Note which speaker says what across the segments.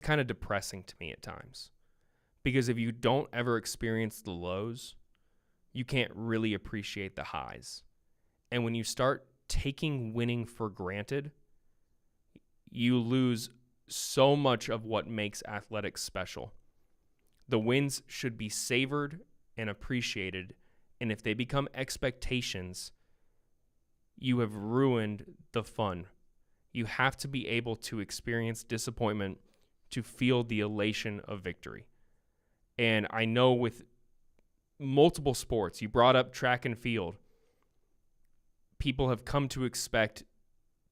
Speaker 1: kind of depressing to me at times. Because if you don't ever experience the lows, you can't really appreciate the highs. And when you start taking winning for granted, you lose so much of what makes athletics special. The wins should be savored and appreciated, and if they become expectations, you have ruined the fun. You have to be able to experience disappointment to feel the elation of victory. And I know with multiple sports, you brought up track and field, people have come to expect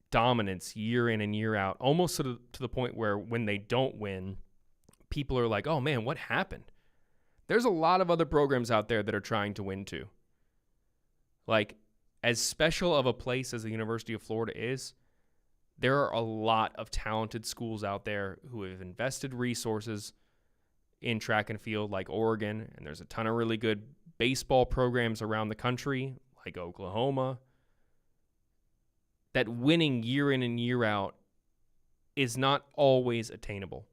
Speaker 1: dominance year in and year out, almost to the point where when they don't win, people are like, oh man, what happened? There's a lot of other programs out there that are trying to win too. Like, as special of a place as the University of Florida is, there are a lot of talented schools out there who have invested resources in track and field, like Oregon, and there's a ton of really good baseball programs around the country, like Oklahoma, that winning year in and year out is not always attainable.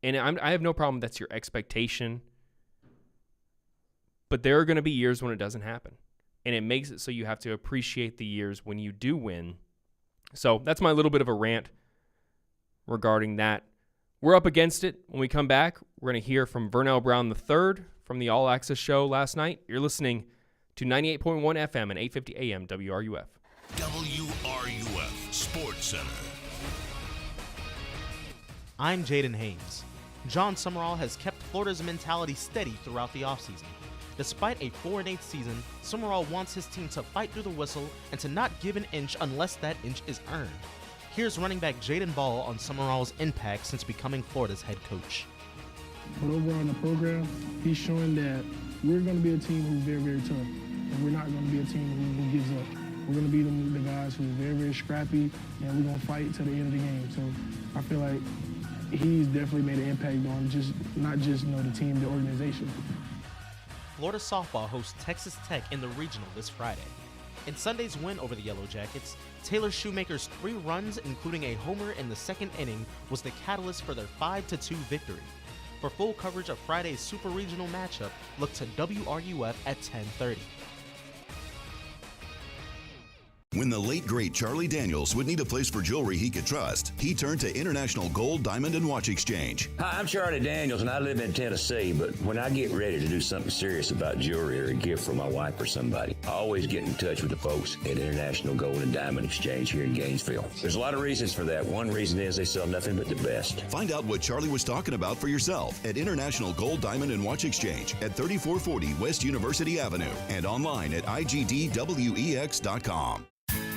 Speaker 1: And I have no problem that's your expectation, but there are going to be years when it doesn't happen. And it makes it so you have to appreciate the years when you do win. So that's my little bit of a rant regarding that. We're up against it. When we come back, we're going to hear from Vernell Brown III from the All Access show last night. You're listening to 98.1 FM and 850 AM WRUF.
Speaker 2: WRUF Sports Center.
Speaker 3: I'm Jaden Haynes. John Summerall has kept Florida's mentality steady throughout the offseason. Despite a 4-8 season, Summerall wants his team to fight through the whistle and to not give an inch unless that inch is earned. Here's running back Jaden Ball on Summerall's impact since becoming Florida's head coach.
Speaker 4: But overall in the program, he's showing that we're going to be a team who's very, very tough. And we're not going to be a team who gives up. We're going to be the guys who are very, very scrappy, and we're going to fight to the end of the game. So I feel like he's definitely made an impact on not just the team, the organization.
Speaker 3: Florida softball hosts Texas Tech in the regional this Friday. In Sunday's win over the Yellow Jackets, Taylor Shoemaker's 3 runs, including a homer in the second inning, was the catalyst for their 5-2 victory. For full coverage of Friday's Super Regional matchup, look to WRUF at 10:30.
Speaker 2: When the late, great Charlie Daniels would need a place for jewelry he could trust, he turned to International Gold, Diamond, and Watch Exchange.
Speaker 5: Hi, I'm Charlie Daniels, and I live in Tennessee, but when I get ready to do something serious about jewelry or a gift for my wife or somebody, I always get in touch with the folks at International Gold and Diamond Exchange here in Gainesville. There's a lot of reasons for that. One reason is they sell nothing but the best.
Speaker 2: Find out what Charlie was talking about for yourself at International Gold, Diamond, and Watch Exchange at 3440 West University Avenue and online at igdwex.com.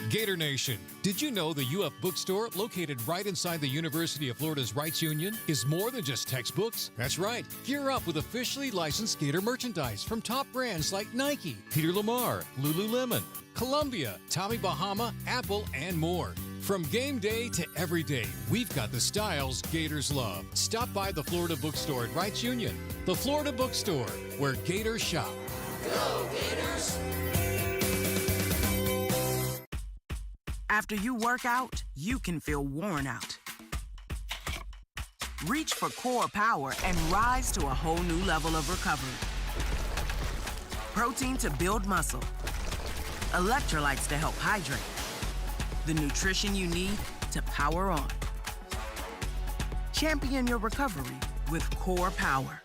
Speaker 6: Gator Nation, did you know the UF bookstore, located right inside the University of Florida's Rights Union, is more than just textbooks? That's right. Gear up with officially licensed Gator merchandise from top brands like Nike, Peter Lamar, Lululemon, Columbia, Tommy Bahama, Apple, and more. From game day to every day, we've got the styles Gators love. Stop by the Florida bookstore at Rights Union. The Florida bookstore, where Gators shop.
Speaker 7: Go Gators!
Speaker 8: After you work out, you can feel worn out. Reach for core power and rise to a whole new level of recovery. Protein to build muscle. Electrolytes to help hydrate. The nutrition you need to power on. Champion your recovery with Core Power.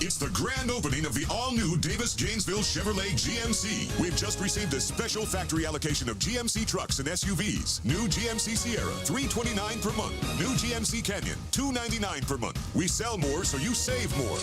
Speaker 9: It's the grand opening of the all-new Davis Gainesville Chevrolet GMC. We've just received a special factory allocation of GMC trucks and SUVs. New GMC Sierra, $329 per month. New GMC Canyon, $299 per month. We sell more, so you save more.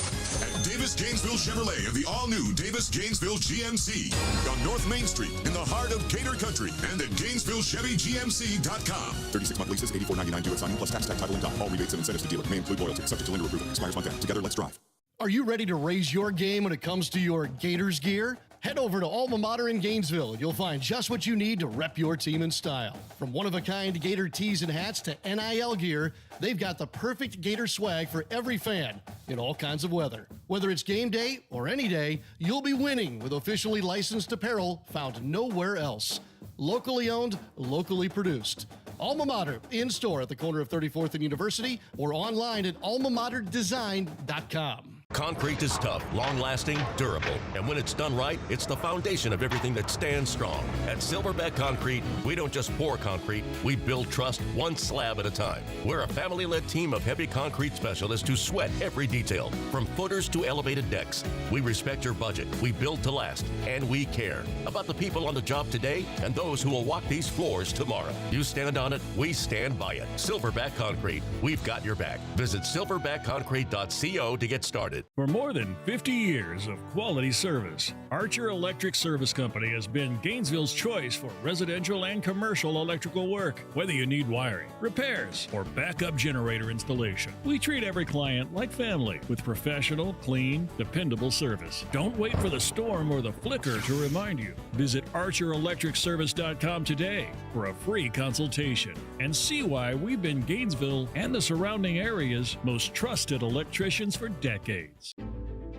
Speaker 9: At Davis Gainesville Chevrolet and the all-new Davis Gainesville GMC on North Main Street in the heart of Gator Country and at GainesvilleChevyGMC.com.
Speaker 10: 36-month leases, $84.99 due at signing plus tax, title, and top. All rebates and incentives to dealer may include loyalty, subject to lender approval. Expires month end. Together, let's drive.
Speaker 11: Are you ready to raise your game when it comes to your Gators gear? Head over to Alma Mater in Gainesville and you'll find just what you need to rep your team in style. From one-of-a-kind Gator tees and hats to NIL gear, they've got the perfect Gator swag for every fan in all kinds of weather. Whether it's game day or any day, you'll be winning with officially licensed apparel found nowhere else. Locally owned, locally produced. Alma Mater, in-store at the corner of 34th and University or online at almamaterdesign.com.
Speaker 12: Concrete is tough, long-lasting, durable, and when it's done right, it's the foundation of everything that stands strong. At Silverback Concrete, we don't just pour concrete, we build trust one slab at a time. We're a family-led team of heavy concrete specialists who sweat every detail, from footers to elevated decks. We respect your budget, we build to last, and we care about the people on the job today and those who will walk these floors tomorrow. You stand on it, we stand by it. Silverback Concrete, we've got your back. Visit silverbackconcrete.co to get started.
Speaker 13: For more than 50 years of quality service, Archer Electric Service Company has been Gainesville's choice for residential and commercial electrical work. Whether you need wiring, repairs, or backup generator installation, we treat every client like family with professional, clean, dependable service. Don't wait for the storm or the flicker to remind you. Visit ArcherElectricService.com today for a free consultation and see why we've been Gainesville and the surrounding area's most trusted electricians for decades.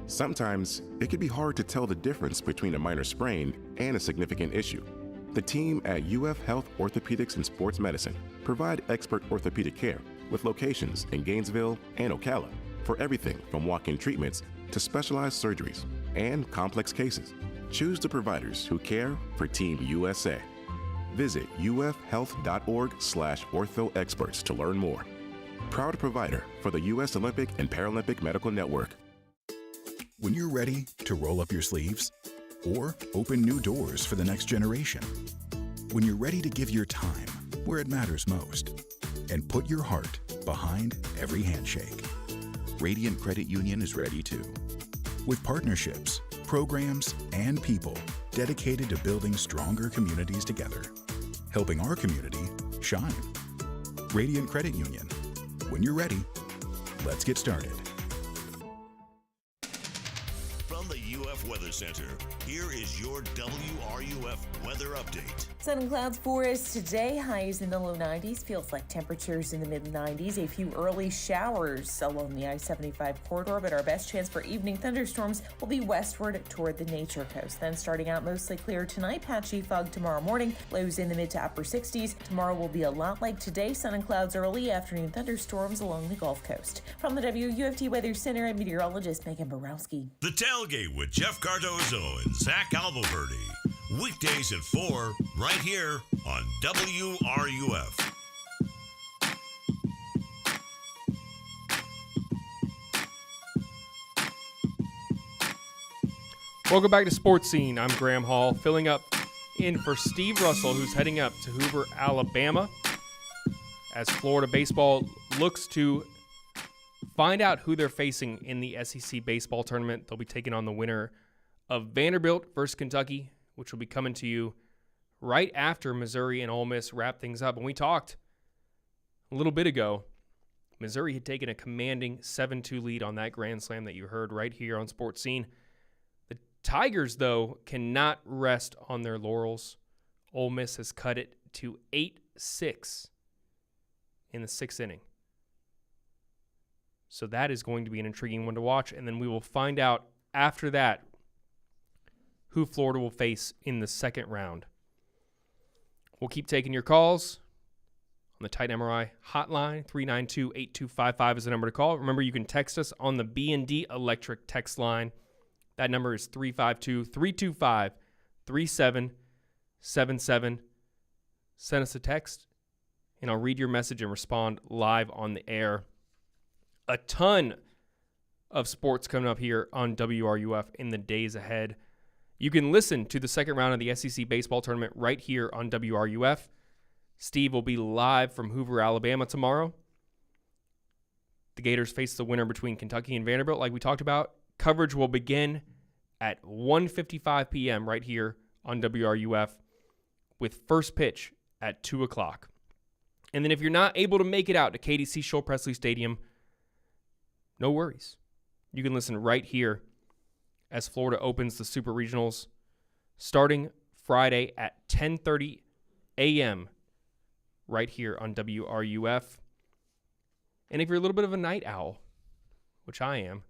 Speaker 10: Sometimes it can be hard to tell the difference between a minor sprain and a significant issue. The team at UF Health Orthopedics and Sports Medicine provide expert orthopedic care with locations in Gainesville and Ocala for everything from walk-in treatments to specialized surgeries and complex cases. Choose the providers who care for Team USA. Visit ufhealth.org/orthoexperts to learn more. Proud provider for the U.S. Olympic and Paralympic Medical Network.
Speaker 14: When you're ready to roll up your sleeves or open new doors for the next generation. When you're ready to give your time where it matters most and put your heart behind every handshake. Radiant Credit Union is ready too. With partnerships, programs, and people dedicated to building stronger communities together, helping our community shine. Radiant Credit Union. When you're ready, let's get started.
Speaker 9: From the UF Weather Center, here is your WRUF weather update.
Speaker 15: Sun and clouds for us today. Highs in the low 90s. Feels like temperatures in the mid 90s. A few early showers along the I-75 corridor, but our best chance for evening thunderstorms will be westward toward the Nature Coast. Then starting out mostly clear tonight, patchy fog tomorrow morning. Lows in the mid to upper 60s. Tomorrow will be a lot like today. Sun and clouds early, afternoon thunderstorms along the Gulf Coast. From the WUFT Weather Center, I'm meteorologist Megan Borowski.
Speaker 9: The Tailgate with Jeff Cardozo and Zach Albuquerque. Weekdays at 4, right here on WRUF.
Speaker 1: Welcome back to Sports Scene. I'm Graham Hall, filling up in for Steve Russell, who's heading up to Hoover, Alabama, as Florida baseball looks to find out who they're facing in the SEC baseball tournament. They'll be taking on the winner of Vanderbilt versus Kentucky, which will be coming to you right after Missouri and Ole Miss wrap things up. And we talked a little bit ago, Missouri had taken a commanding 7-2 lead on that grand slam that you heard right here on Sports Scene. The Tigers, though, cannot rest on their laurels. Ole Miss has cut it to 8-6 in the 6th inning. So that is going to be an intriguing one to watch. And then we will find out after that who Florida will face in the second round. We'll keep taking your calls on the Titan MRI hotline. 392-8255 is the number to call. Remember, you can text us on the B&D Electric text line. That number is 352-325-3777. Send us a text, and I'll read your message and respond live on the air. A ton of sports coming up here on WRUF in the days ahead. You can listen to the second round of the SEC baseball tournament right here on WRUF. Steve will be live from Hoover, Alabama tomorrow. The Gators face the winner between Kentucky and Vanderbilt, like we talked about. Coverage will begin at 1:55 p.m. right here on WRUF with first pitch at 2 o'clock. And then if you're not able to make it out to KDC Scholl Presley Stadium, no worries. You can listen right here as Florida opens the Super Regionals starting Friday at 10:30 a.m. right here on WRUF. And if you're a little bit of a night owl, which I am,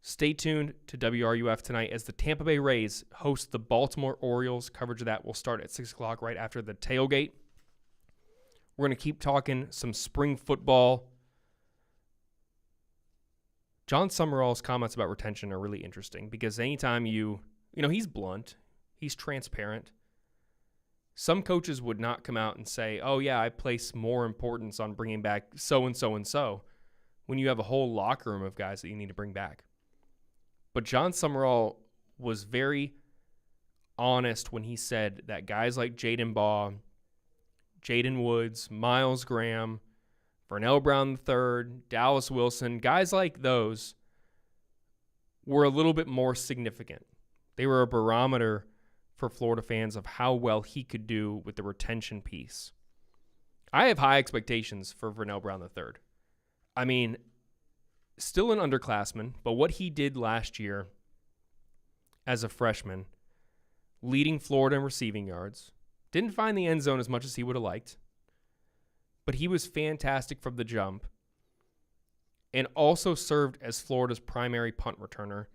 Speaker 1: stay tuned to WRUF tonight as the Tampa Bay Rays host the Baltimore Orioles. Coverage of that will start at 6 o'clock right after the tailgate. We're going to keep talking some spring football. John Summerall's comments about retention are really interesting because anytime he's blunt, he's transparent. Some coaches would not come out and say, oh, yeah, I place more importance on bringing back so-and-so and so when you have a whole locker room of guys that you need to bring back. But John Summerall was very honest when he said that guys like Jaden Baugh, Jaden Woods, Miles Graham, Vernell Brown III, Dallas Wilson, guys like those were a little bit more significant. They were a barometer for Florida fans of how well he could do with the retention piece. I have high expectations for Vernell Brown III. I mean, still an underclassman, but what he did last year as a freshman, leading Florida in receiving yards, didn't find the end zone as much as he would have liked, but he was fantastic from the jump and also served as Florida's primary punt returner.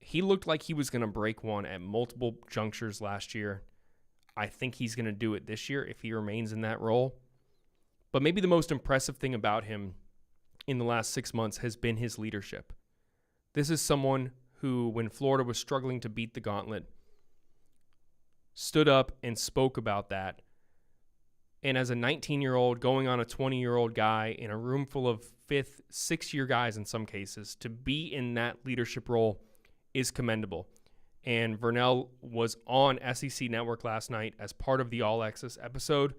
Speaker 1: He looked like he was going to break one at multiple junctures last year. I think he's going to do it this year if he remains in that role. But maybe the most impressive thing about him in the last 6 months has been his leadership. This is someone who, when Florida was struggling to beat the gauntlet, stood up and spoke about that. And as a 19-year-old going on a 20-year-old guy in a room full of 5th, 6th-year guys in some cases, to be in that leadership role is commendable. And Vernell was on SEC Network last night as part of the All Access episode.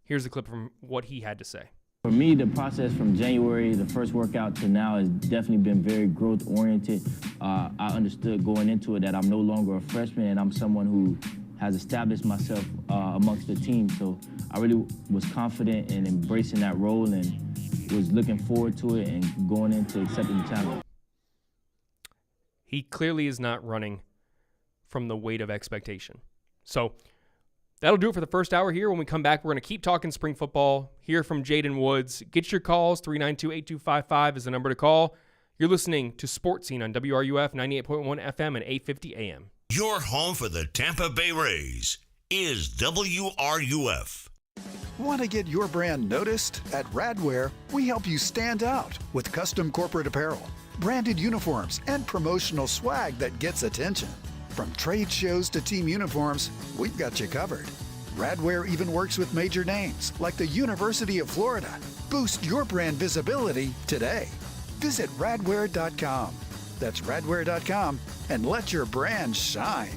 Speaker 1: Here's a clip from what he had to say.
Speaker 16: For me, the process from January, the first workout, to now has definitely been very growth-oriented. I understood going into it that I'm no longer a freshman and I'm someone who has established myself amongst the team. So I really was confident in embracing that role and was looking forward to it and going into accepting the challenge.
Speaker 1: He clearly is not running from the weight of expectation. So that'll do it for the first hour here. When we come back, we're going to keep talking spring football, hear from Jaden Woods. Get your calls. 392-8255 is the number to call. You're listening to Sportscene on WRUF 98.1 FM and 850 AM.
Speaker 17: Your home for the Tampa Bay Rays is WRUF.
Speaker 18: Want to get your brand noticed? At Radware, we help you stand out with custom corporate apparel, branded uniforms, and promotional swag that gets attention. From trade shows to team uniforms, we've got you covered. Radware even works with major names like the University of Florida. Boost your brand visibility today. Visit radware.com. That's radware.com and let your brand shine.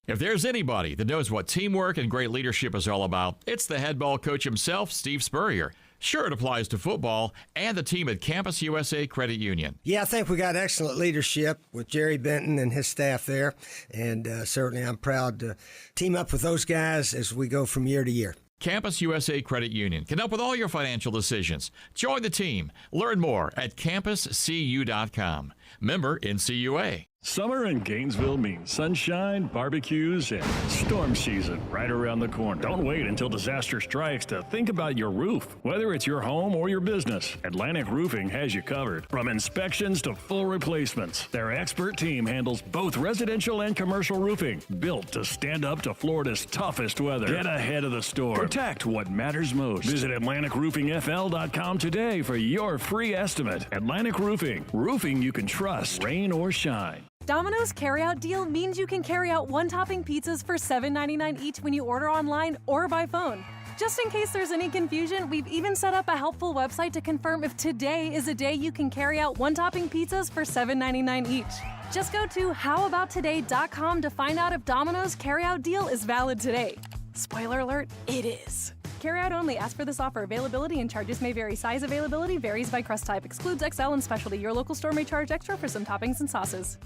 Speaker 19: If there's anybody that knows what teamwork and great leadership is all about, it's the head ball coach himself, Steve Spurrier. Sure, it applies to football and the team at Campus USA Credit Union.
Speaker 20: Yeah, I think we got excellent leadership with Jerry Benton and his staff there, and certainly I'm proud to team up with those guys as we go from year to year.
Speaker 19: Campus USA Credit Union can help with all your financial decisions. Join the team. Learn more at campuscu.com. Member NCUA.
Speaker 13: Summer in Gainesville means sunshine, barbecues, and storm season right around the corner. Don't wait until disaster strikes to think about your roof. Whether it's your home or your business, Atlantic Roofing has you covered. From inspections to full replacements, their expert team handles both residential and commercial roofing, built to stand up to Florida's toughest weather. Get ahead of the storm. Protect what matters most. Visit AtlanticRoofingFL.com today for your free estimate. Atlantic Roofing. Roofing you can trust, rain or shine.
Speaker 21: Domino's carryout deal means you can carry out one-topping pizzas for $7.99 each when you order online or by phone. Just in case there's any confusion, we've even set up a helpful website to confirm if today is a day you can carry out one-topping pizzas for $7.99 each. Just go to howaboutoday.com to find out if Domino's carryout deal is valid today. Spoiler alert, it is. Carryout only. Ask for this offer. Availability and charges may vary. Size availability varies by crust type. Excludes XL and specialty. Your local store may charge extra for some toppings and sauces.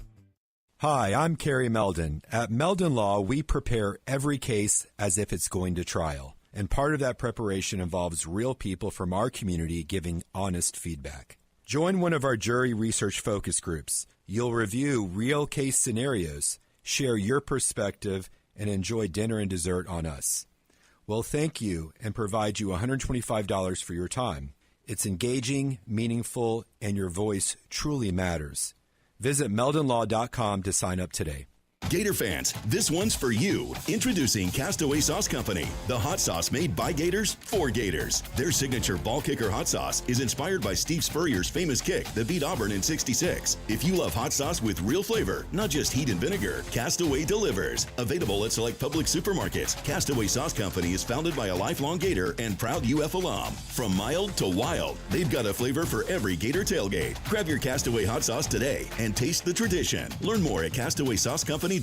Speaker 22: Hi, I'm Kerry Meldon. At Meldon Law, we prepare every case as if it's going to trial. And part of that preparation involves real people from our community giving honest feedback. Join one of our jury research focus groups. You'll review real case scenarios, share your perspective, and enjoy dinner and dessert on us. We'll thank you and provide you $125 for your time. It's engaging, meaningful, and your voice truly matters. Visit meldonlaw.com to sign up today.
Speaker 2: Gator fans, this one's for you. Introducing Castaway Sauce Company, the hot sauce made by Gators for Gators. Their signature ball kicker hot sauce is inspired by Steve Spurrier's famous kick that beat Auburn in '66. If you love hot sauce with real flavor, not just heat and vinegar, Castaway delivers. Available at select public supermarkets, Castaway Sauce Company is founded by a lifelong Gator and proud UF alum. From mild to wild, they've got a flavor for every Gator tailgate. Grab your Castaway hot sauce today and taste the tradition. Learn more at CastawaySauceCompany.com.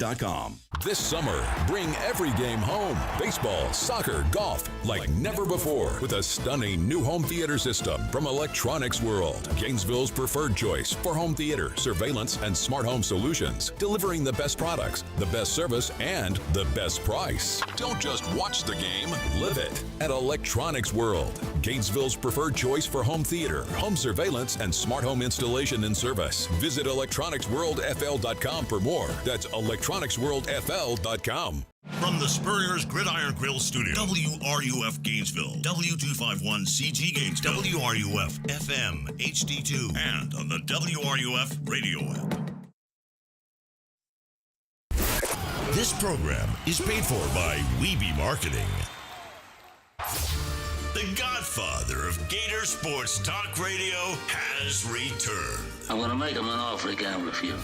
Speaker 3: This summer, bring every game home. Baseball, soccer, golf, like never before with a stunning new home theater system from Electronics World, Gainesville's preferred choice for home theater, surveillance, and smart home solutions, delivering the best products, the best service, and the best price. Don't just watch the game, live it at Electronics World, Gainesville's preferred choice for home theater, home surveillance, and smart home installation and service. Visit electronicsworldfl.com for more. That's electronicsworldfl.com.
Speaker 17: From the Spurrier's Gridiron Grill Studio, WRUF Gainesville, W251CG Gainesville, WRUF FM HD2, and on the WRUF radio app. This program is paid for by Weeby Marketing. The godfather of Gator Sports Talk Radio has returned.
Speaker 4: I'm going to make him an offer he can't refuse.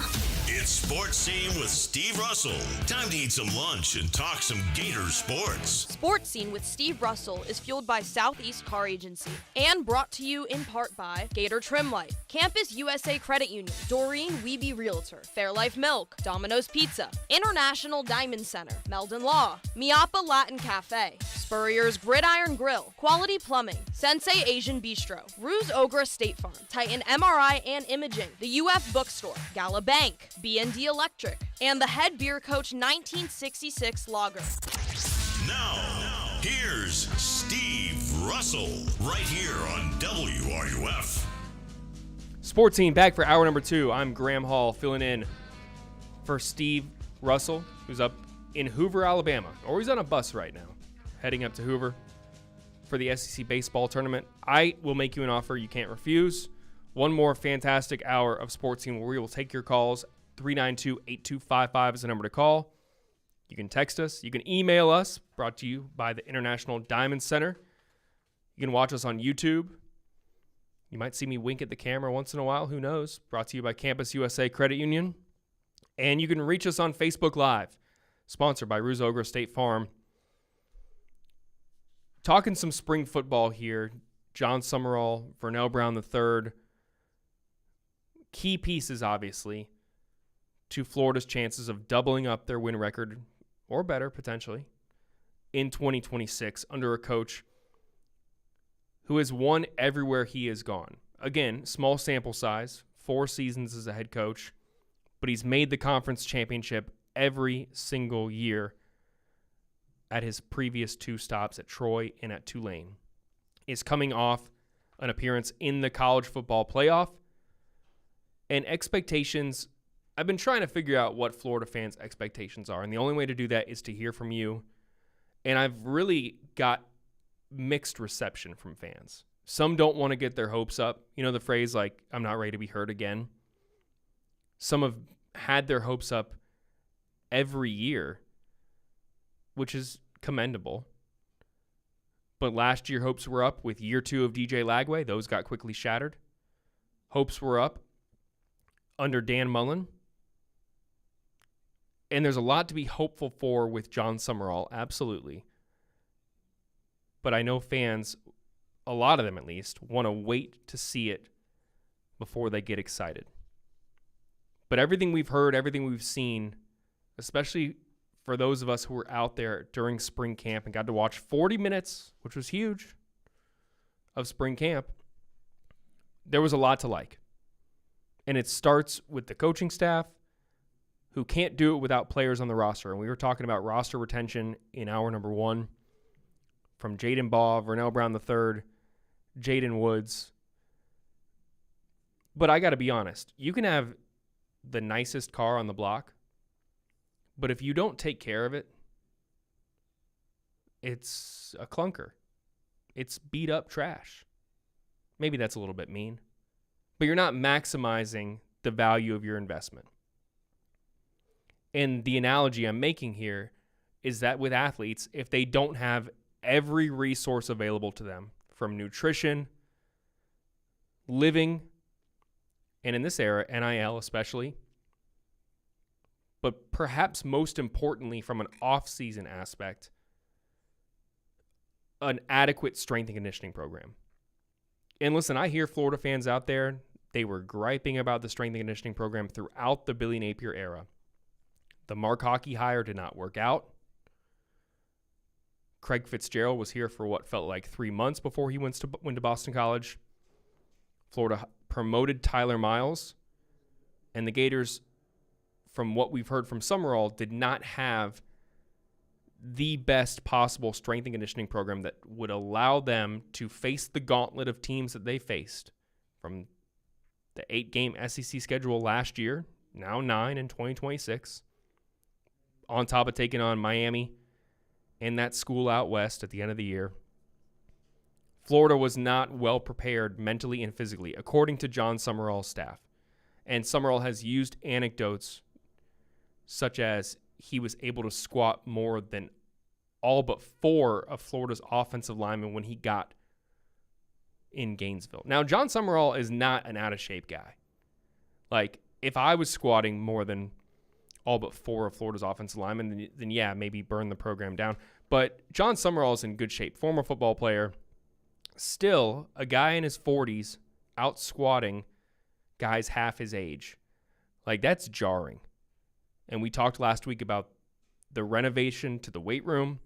Speaker 17: It's Sportscene with Steve Russell. Time to eat some lunch and talk some Gator sports.
Speaker 23: Sportscene with Steve Russell is fueled by Southeast Car Agency and brought to you in part by Gator Trim Life, Campus USA Credit Union, Doreen Weeby Realtor, Fairlife Milk, Domino's Pizza, International Diamond Center, Meldon Law, Miapa Latin Cafe, Spurrier's Gridiron Grill, Quality Plumbing, Sensei Asian Bistro, Ruse Ogra State Farm, Titan MRI and Imaging, the UF Bookstore, Gala Bank, BND Electric, and the Head Beer Coach 1966 Lager.
Speaker 17: Now, here's Steve Russell, right here on WRUF.
Speaker 1: Sportscene back for hour number 2. I'm Graham Hall filling in for Steve Russell, who's up in Hoover, Alabama. Or he's on a bus right now, heading up to Hoover for the SEC baseball tournament. I will make you an offer you can't refuse. One more fantastic hour of Sportscene where we will take your calls. 392-8255 is the number to call. You can text us. You can email us, brought to you by the International Diamond Center. You can watch us on YouTube. You might see me wink at the camera once in a while. Who knows? Brought to you by Campus USA Credit Union. And you can reach us on Facebook Live, sponsored by Ruse Ogra State Farm. Talking some spring football here. John Summerall, Vernell Brown III. Key pieces, obviously, to Florida's chances of doubling up their win record, or better, potentially, in 2026 under a coach who has won everywhere he has gone. Again, small sample size, 4 seasons as a head coach, but he's made the conference championship every single year at his previous 2 stops at Troy and at Tulane. Is coming off an appearance in the college football playoff, and expectations. I've been trying to figure out what Florida fans' expectations are, and the only way to do that is to hear from you. And I've really got mixed reception from fans. Some don't want to get their hopes up. You know the phrase, like, I'm not ready to be hurt again. Some have had their hopes up every year, which is commendable. But last year, hopes were up with year 2 of DJ Lagway. Those got quickly shattered. Hopes were up under Dan Mullen. And there's a lot to be hopeful for with John Summerall, absolutely. But I know fans, a lot of them at least, want to wait to see it before they get excited. But everything we've heard, everything we've seen, especially for those of us who were out there during spring camp and got to watch 40 minutes, which was huge, of spring camp, there was a lot to like. And it starts with the coaching staff, who can't do it without players on the roster. And we were talking about roster retention in hour number 1 from Jaden Baugh, Vernell Brown III, Jaden Woods. But I got to be honest. You can have the nicest car on the block, but if you don't take care of it, it's a clunker. It's beat up trash. Maybe that's a little bit mean, but you're not maximizing the value of your investment. And the analogy I'm making here is that with athletes, if they don't have every resource available to them, from nutrition, living, and in this era, NIL especially, but perhaps most importantly from an off-season aspect, an adequate strength and conditioning program. And listen, I hear Florida fans out there, they were griping about the strength and conditioning program throughout the Billy Napier era. The Mark Hockey hire did not work out. Craig Fitzgerald was here for what felt like 3 months before he went to Boston College. Florida promoted Tyler Miles, and the Gators, from what we've heard from Summerall, did not have the best possible strength and conditioning program that would allow them to face the gauntlet of teams that they faced from the 8-game SEC schedule last year, now 9 in 2026, on top of taking on Miami and that school out west at the end of the year. Florida was not well prepared mentally and physically, according to John Summerall's staff. And Summerall has used anecdotes such as he was able to squat more than all but 4 of Florida's offensive linemen when he got in Gainesville. Now, John Summerall is not an out-of-shape guy. Like, if I was squatting more than all but 4 of Florida's offensive linemen, then yeah, maybe burn the program down. But John Summerall is in good shape. Former football player. Still, a guy in his 40s out squatting guys half his age. Like, that's jarring. And we talked last week about the renovation to the weight room.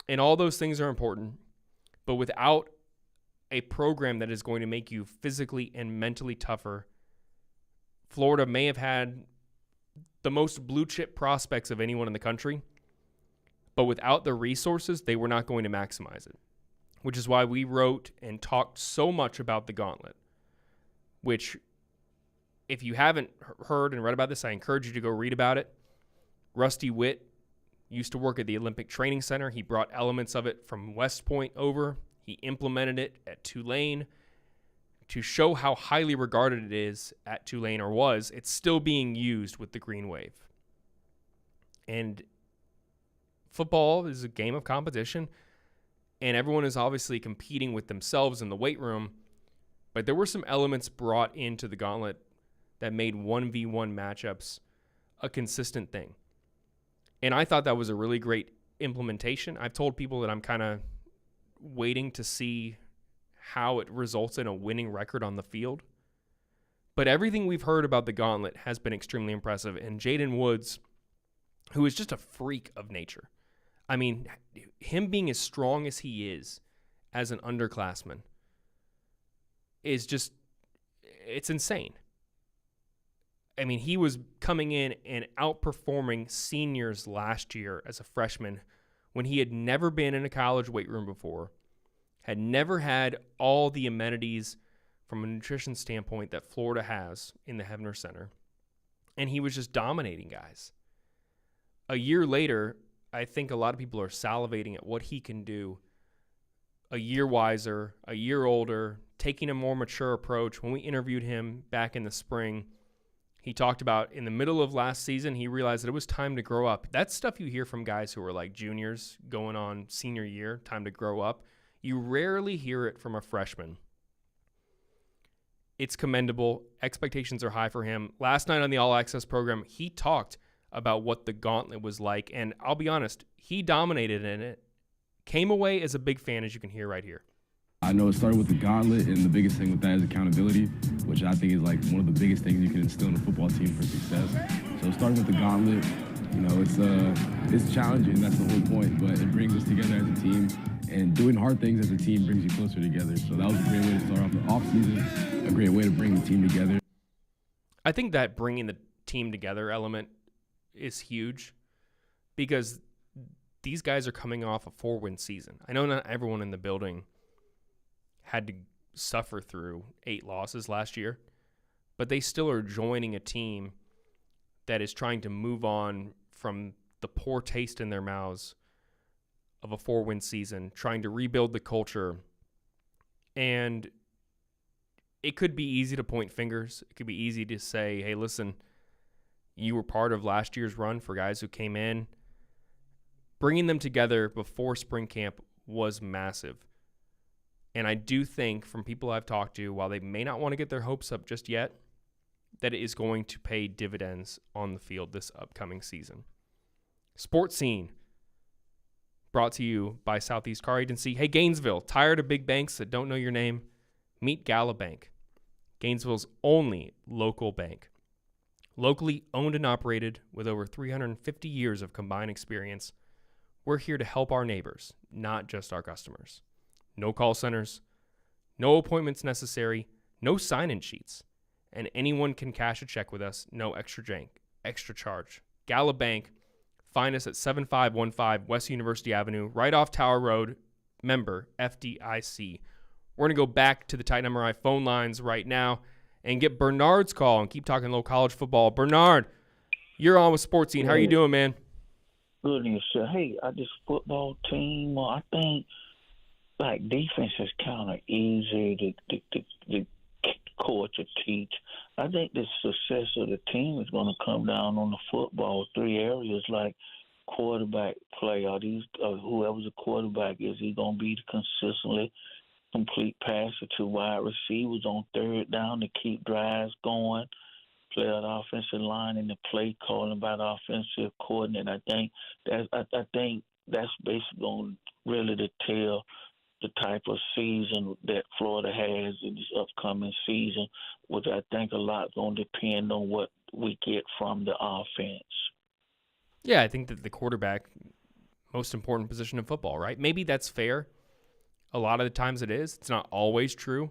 Speaker 1: And all those things are important. But without a program that is going to make you physically and mentally tougher, Florida may have had the most blue chip prospects of anyone in the country. But without the resources, they were not going to maximize it. Which is why we wrote and talked so much about the gauntlet, which, if you haven't heard and read about this, I encourage you to go read about it. Rusty Witt used to work at the Olympic Training Center. He brought elements of it from West Point over. He implemented it at Tulane to show how highly regarded it is at Tulane, or was. It's still being used with the Green Wave. And football is a game of competition, and everyone is obviously competing with themselves in the weight room, but there were some elements brought into the gauntlet that made 1v1 matchups a consistent thing. And I thought that was a really great implementation. I've told people that I'm kind of waiting to see how it results in a winning record on the field. But everything we've heard about the gauntlet has been extremely impressive. And Jaden Woods, who is just a freak of nature. I mean, him being as strong as he is as an underclassman is just, it's insane. I mean, he was coming in and outperforming seniors last year as a freshman when he had never been in a college weight room before, had never had all the amenities from a nutrition standpoint that Florida has in the Hefner Center, and he was just dominating guys. A year later, I think a lot of people are salivating at what he can do. A year wiser, a year older, taking a more mature approach. When we interviewed him back in the spring, he talked about in the middle of last season, he realized that it was time to grow up. That's stuff you hear from guys who are like juniors going on senior year, time to grow up. You rarely hear it from a freshman. It's commendable. Expectations are high for him. Last night on the All Access program, he talked about what the gauntlet was like, and I'll be honest, he dominated in it. Came away as a big fan, as you can hear right here.
Speaker 5: I know it started with the gauntlet, and the biggest thing with that is accountability, which I think is like one of the biggest things you can instill in a football team for success. So starting with the gauntlet, you know, it's challenging, that's the whole point, but it brings us together as a team, and doing hard things as a team brings you closer together. So that was a great way to start off the offseason, a great way to bring the team together.
Speaker 1: I think that bringing the team together element is huge because these guys are coming off a 4-win season. I know not everyone in the building had to suffer through 8 losses last year, but they still are joining a team that is trying to move on from the poor taste in their mouths of a 4-win season, trying to rebuild the culture. And it could be easy to point fingers. It could be easy to say, hey, listen, you were part of last year's run for guys who came in. Bringing them together before spring camp was massive. And I do think from people I've talked to, while they may not want to get their hopes up just yet, that it is going to pay dividends on the field this upcoming season. Sportscene, brought to you by Southeast Car Agency. Hey, Gainesville, tired of big banks that don't know your name? Meet Gala Bank, Gainesville's only local bank. Locally owned and operated with over 350 years of combined experience, we're here to help our neighbors, not just our customers. No call centers, no appointments necessary, no sign-in sheets, and anyone can cash a check with us, no extra charge. Gala Bank, find us at 7515 West University Avenue, right off Tower Road, member FDIC. We're going to go back to the Titan MRI phone lines right now and get Bernard's call and keep talking little college football. Bernard, you're on with Sportscene. How are you doing, man?
Speaker 6: Good, and yourself. Hey, this football team, I think, like, defense is kind of easy to coach or teach. I think the success of the team is going to come down on the football 3 areas, like quarterback play. Whoever's the quarterback is, he going to be the consistently complete passer to wide receivers on third down to keep drives going, play on the offensive line, and the play calling by the offensive coordinator. I think that's basically going to really to tell the type of season that Florida has in this upcoming season, which I think a lot going to depend on what we get from the offense.
Speaker 1: Yeah, I think that the quarterback, most important position in football, right? Maybe that's fair. A lot of the times it is. It's not always true.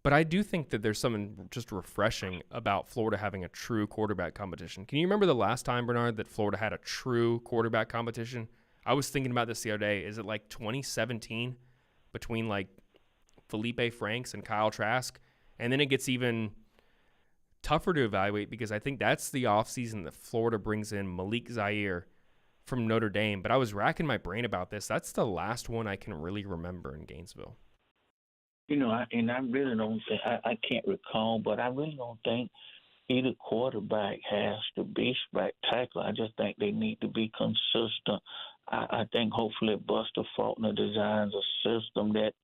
Speaker 1: But I do think that there's something just refreshing about Florida having a true quarterback competition. Can you remember the last time, Bernard, that Florida had a true quarterback competition? I was thinking about this the other day. Is it like 2017 between like Felipe Franks and Kyle Trask? And then it gets even tougher to evaluate because I think that's the offseason that Florida brings in Malik Zaire from Notre Dame. But I was racking my brain about this. That's the last one I can really remember in Gainesville.
Speaker 6: I really don't think, I can't recall, but I really don't think either quarterback has to be spectacular. I just think they need to be consistent. I think hopefully Buster Faulkner designs a system that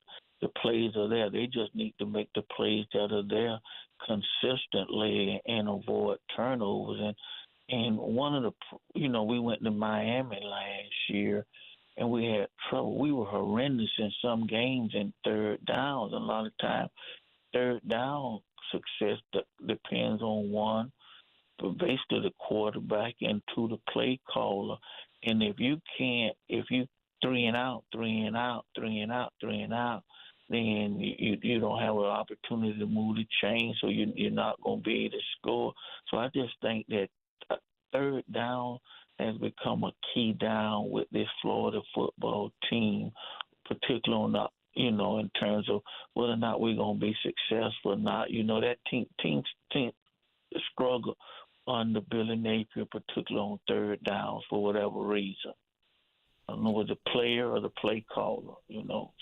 Speaker 6: the plays are there. They just need to make the plays that are there consistently and avoid turnovers. And one of the, we went to Miami last year, and we had trouble. We were horrendous in some games in third downs. A lot of times, third down success depends on one, but basically the quarterback, and two, the play caller. And if you 3 and out, then you don't have an opportunity to move the chain, so you're not going to be able to score. So I just think that third down has become a key down with this Florida football team, particularly on the, in terms of whether or not we're going to be successful or not. That team struggle under Billy Napier, particularly on third downs for whatever reason. I don't know whether the player or the play caller,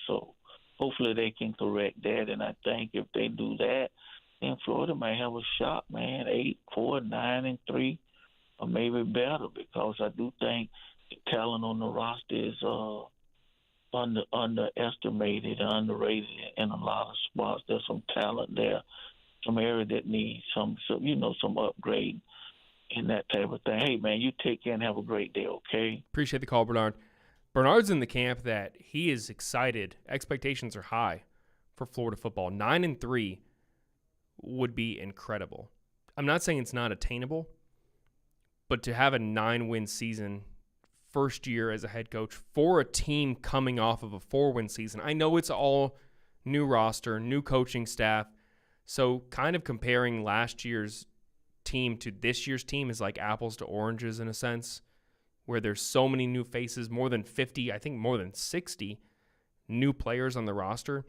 Speaker 6: So hopefully they can correct that, and I think if they do that, then Florida may have a shot, man, 8-4, 9-3. Or maybe better, because I do think the talent on the roster is underestimated and underrated in a lot of spots. There's some talent there, some area that needs some upgrade and that type of thing. Hey, man, you take care and have a great day, okay?
Speaker 1: Appreciate the call, Bernard. Bernard's in the camp that he is excited. Expectations are high for Florida football. 9-3 would be incredible. I'm not saying it's not attainable, but to have a 9-win season, first year as a head coach, for a team coming off of a 4-win season, I know it's all new roster, new coaching staff, so kind of comparing last year's team to this year's team is like apples to oranges in a sense, where there's so many new faces, more than 50, I think more than 60 new players on the roster,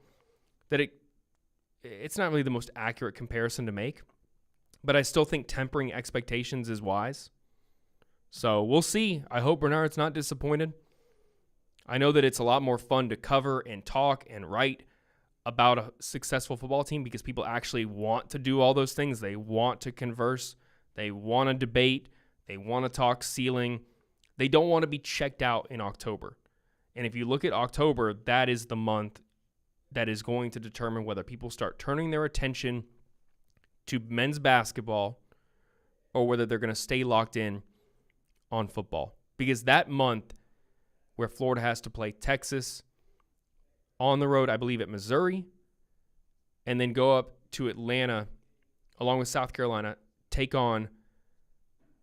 Speaker 1: that it it's not really the most accurate comparison to make, but I still think tempering expectations is wise. So we'll see. I hope Bernard's not disappointed. I know that it's a lot more fun to cover and talk and write about a successful football team because people actually want to do all those things. They want to converse. They want to debate. They want to talk ceiling. They don't want to be checked out in October. And if you look at October, that is the month that is going to determine whether people start turning their attention to men's basketball or whether they're going to stay locked in on football. Because that month where Florida has to play Texas on the road, I believe at Missouri, and then go up to Atlanta along with South Carolina, take on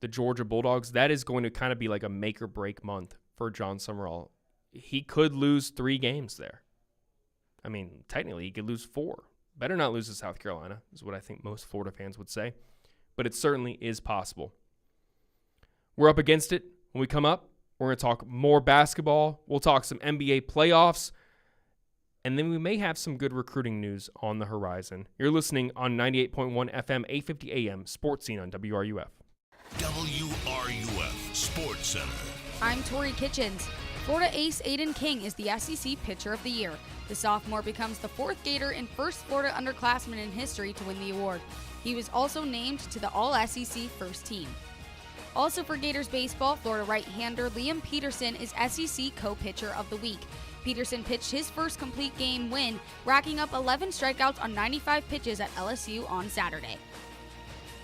Speaker 1: the Georgia Bulldogs, that is going to kind of be like a make or break month for John Summerall. He could lose 3 games there. I mean, technically, he could lose 4. Better not lose to South Carolina, is what I think most Florida fans would say. But it certainly is possible. We're up against it. When we come up, we're going to talk more basketball. We'll talk some NBA playoffs. And then we may have some good recruiting news on the horizon. You're listening on 98.1 FM, 850 AM, Sportscene on WRUF.
Speaker 17: WRUF Sports Center.
Speaker 7: I'm Tori Kitchens. Florida ace Aiden King is the SEC Pitcher of the Year. The sophomore becomes the 4th Gator and first Florida underclassman in history to win the award. He was also named to the All-SEC first team. Also for Gators baseball, Florida right-hander Liam Peterson is SEC Co-Pitcher of the Week. Peterson pitched his first complete game win, racking up 11 strikeouts on 95 pitches at LSU on Saturday.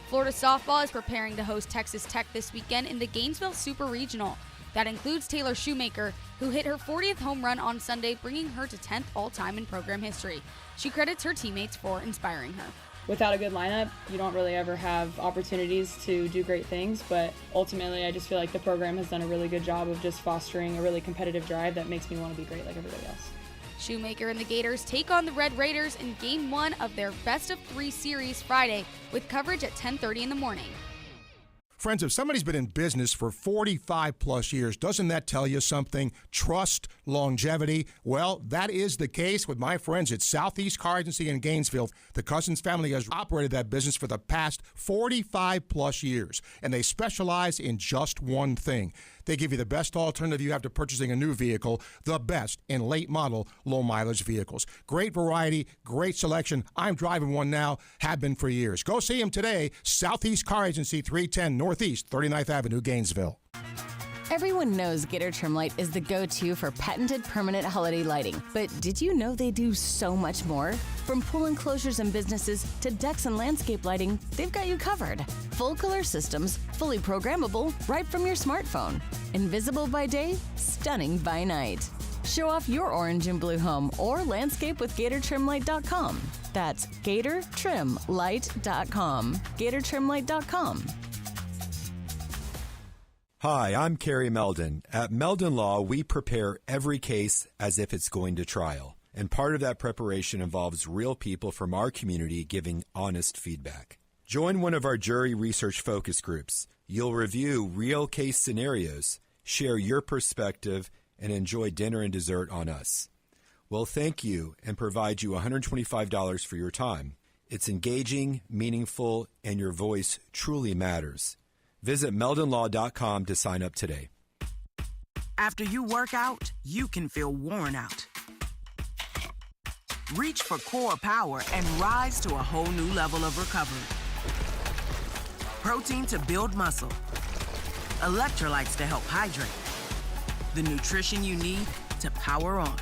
Speaker 7: Florida softball is preparing to host Texas Tech this weekend in the Gainesville Super Regional. That includes Taylor Shoemaker, who hit her 40th home run on Sunday, bringing her to 10th all-time in program history. She credits her teammates for inspiring her.
Speaker 8: Without a good lineup, you don't really ever have opportunities to do great things, but ultimately I just feel like the program has done a really good job of just fostering a really competitive drive that makes me want to be great like everybody else.
Speaker 7: Shoemaker and the Gators take on the Red Raiders in Game 1 of their best-of-3 series Friday, with coverage at 10:30 in the morning.
Speaker 11: Friends, if somebody's been in business for 45 plus years, doesn't that tell you something? Trust, longevity. Well, that is the case with my friends at Southeast Car Agency in Gainesville. The Cousins family has operated that business for the past 45 plus years, and they specialize in just one thing. They give you the best alternative you have to purchasing a new vehicle, the best in late model, low mileage vehicles. Great variety, great selection. I'm driving one now, have been for years. Go see them today, Southeast Car Agency, 310 Northeast 39th Avenue, Gainesville.
Speaker 24: Everyone knows Gator Trim Light is the go-to for patented permanent holiday lighting. But did you know they do so much more? From pool enclosures and businesses to decks and landscape lighting, they've got you covered. Full color systems, fully programmable, right from your smartphone. Invisible by day, stunning by night. Show off your orange and blue home or landscape with GatorTrimLight.com. That's GatorTrimLight.com. GatorTrimLight.com.
Speaker 22: Hi, I'm Kerry Meldon. At Meldon Law, we prepare every case as if it's going to trial. And part of that preparation involves real people from our community giving honest feedback. Join one of our jury research focus groups. You'll review real case scenarios, share your perspective, and enjoy dinner and dessert on us. We'll thank you and provide you $125 for your time. It's engaging, meaningful, and your voice truly matters. Visit meldonlaw.com to sign up today.
Speaker 25: After you work out, you can feel worn out. Reach for Core Power and rise to a whole new level of recovery. Protein to build muscle. Electrolytes to help hydrate. The nutrition you need to power on.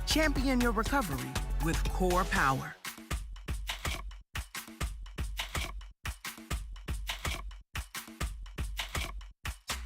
Speaker 25: Champion your recovery with Core Power.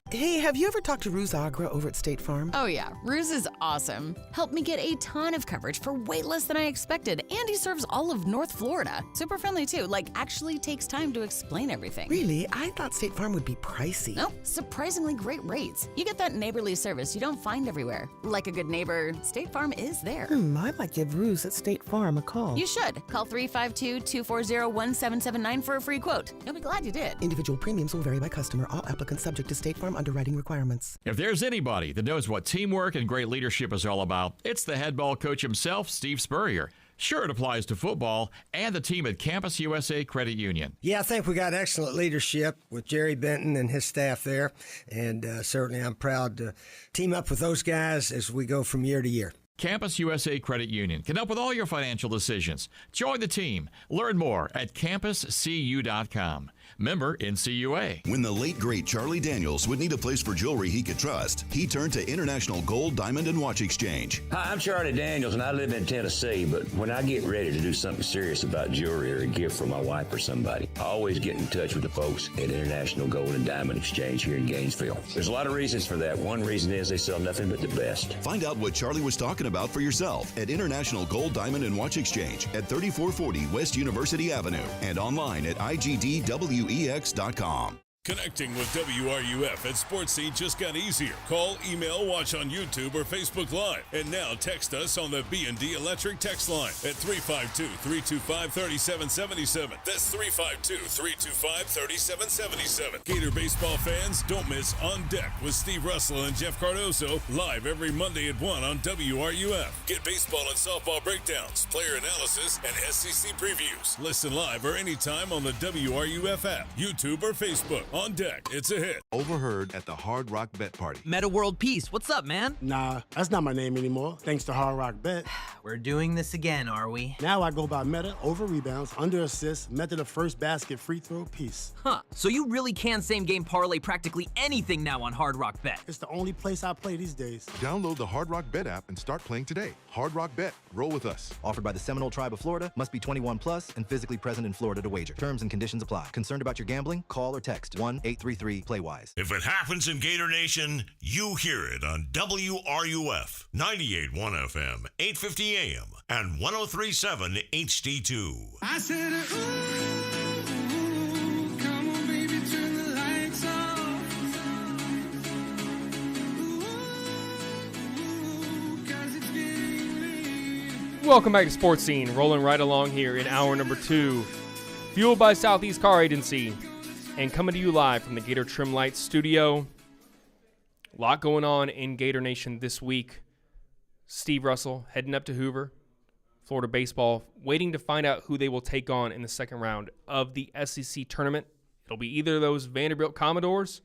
Speaker 26: Hey, have you ever talked to Ruse Agra over at State Farm?
Speaker 24: Oh yeah, Ruse is awesome. Helped me get a ton of coverage for way less than I expected, and he serves all of North Florida. Super friendly too, actually takes time to explain everything.
Speaker 26: Really? I thought State Farm would be pricey.
Speaker 24: No, surprisingly great rates. You get that neighborly service you don't find everywhere. Like a good neighbor, State Farm is there.
Speaker 26: I might give Ruse at State Farm a call.
Speaker 24: You should. Call 352-240-1779 for a free quote. You'll be glad you did.
Speaker 26: Individual premiums will vary by customer. All applicants subject to State Farm underwriting requirements.
Speaker 19: If there's anybody that knows what teamwork and great leadership is all about, it's the head ball coach himself, Steve Spurrier. Sure, it applies to football and the team at Campus USA Credit Union.
Speaker 20: Yeah, I think we got excellent leadership with Jerry Benton and his staff there, and certainly I'm proud to team up with those guys as we go from year to year.
Speaker 19: Campus USA Credit Union can help with all your financial decisions. Join the team. Learn more at campuscu.com. Member NCUA.
Speaker 2: When the late, great Charlie Daniels would need a place for jewelry he could trust, he turned to International Gold, Diamond, and Watch Exchange.
Speaker 9: Hi, I'm Charlie Daniels, and I live in Tennessee, but when I get ready to do something serious about jewelry or a gift for my wife or somebody, I always get in touch with the folks at International Gold and Diamond Exchange here in Gainesville. There's a lot of reasons for that. One reason is they sell nothing but the best.
Speaker 2: Find out what Charlie was talking about for yourself at International Gold, Diamond, and Watch Exchange at 3440 West University Avenue and online at igdwex.com.
Speaker 10: Connecting with WRUF at Sportscene just got easier. Call, email, watch on YouTube or Facebook Live. And now text us on the B&D Electric text line at 352-325-3777. That's 352-325-3777. Gator baseball fans, don't miss On Deck with Steve Russell and Jeff Cardoso live every Monday at 1 on WRUF. Get baseball and softball breakdowns, player analysis, and SEC previews. Listen live or anytime on the WRUF app, YouTube, or Facebook. On Deck, it's a hit.
Speaker 12: Overheard at the Hard Rock Bet Party.
Speaker 14: Meta World Peace, what's up, man?
Speaker 15: Nah, that's not my name anymore, thanks to Hard Rock Bet.
Speaker 14: We're doing this again, are we?
Speaker 15: Now I go by Meta over rebounds, under assists, Meta the first basket, free throw, Peace.
Speaker 14: Huh, so you really can same game parlay practically anything now on Hard Rock Bet.
Speaker 15: It's the only place I play these days.
Speaker 12: Download the Hard Rock Bet app and start playing today. Hard Rock Bet, roll with us.
Speaker 16: Offered by the Seminole Tribe of Florida, must be 21 plus and physically present in Florida to wager. Terms and conditions apply. Concerned about your gambling? Call or text 1-833-PLAY-WISE.
Speaker 17: If it happens in Gator Nation, you hear it on WRUF 98.1 FM, 850 AM, and 103.7 HD2.
Speaker 27: I said, ooh, come on, baby, turn the lights off. Ooh, 'cause it's getting late.
Speaker 1: Welcome back to Sports Scene. Rolling right along here in hour number 2. Fueled by Southeast Car Agency. And coming to you live from the Gator Trim Lights studio. A lot going on in Gator Nation this week. Steve Russell heading up to Hoover, Florida baseball, waiting to find out who they will take on in the second round of the SEC tournament. It'll be either those Vanderbilt Commodores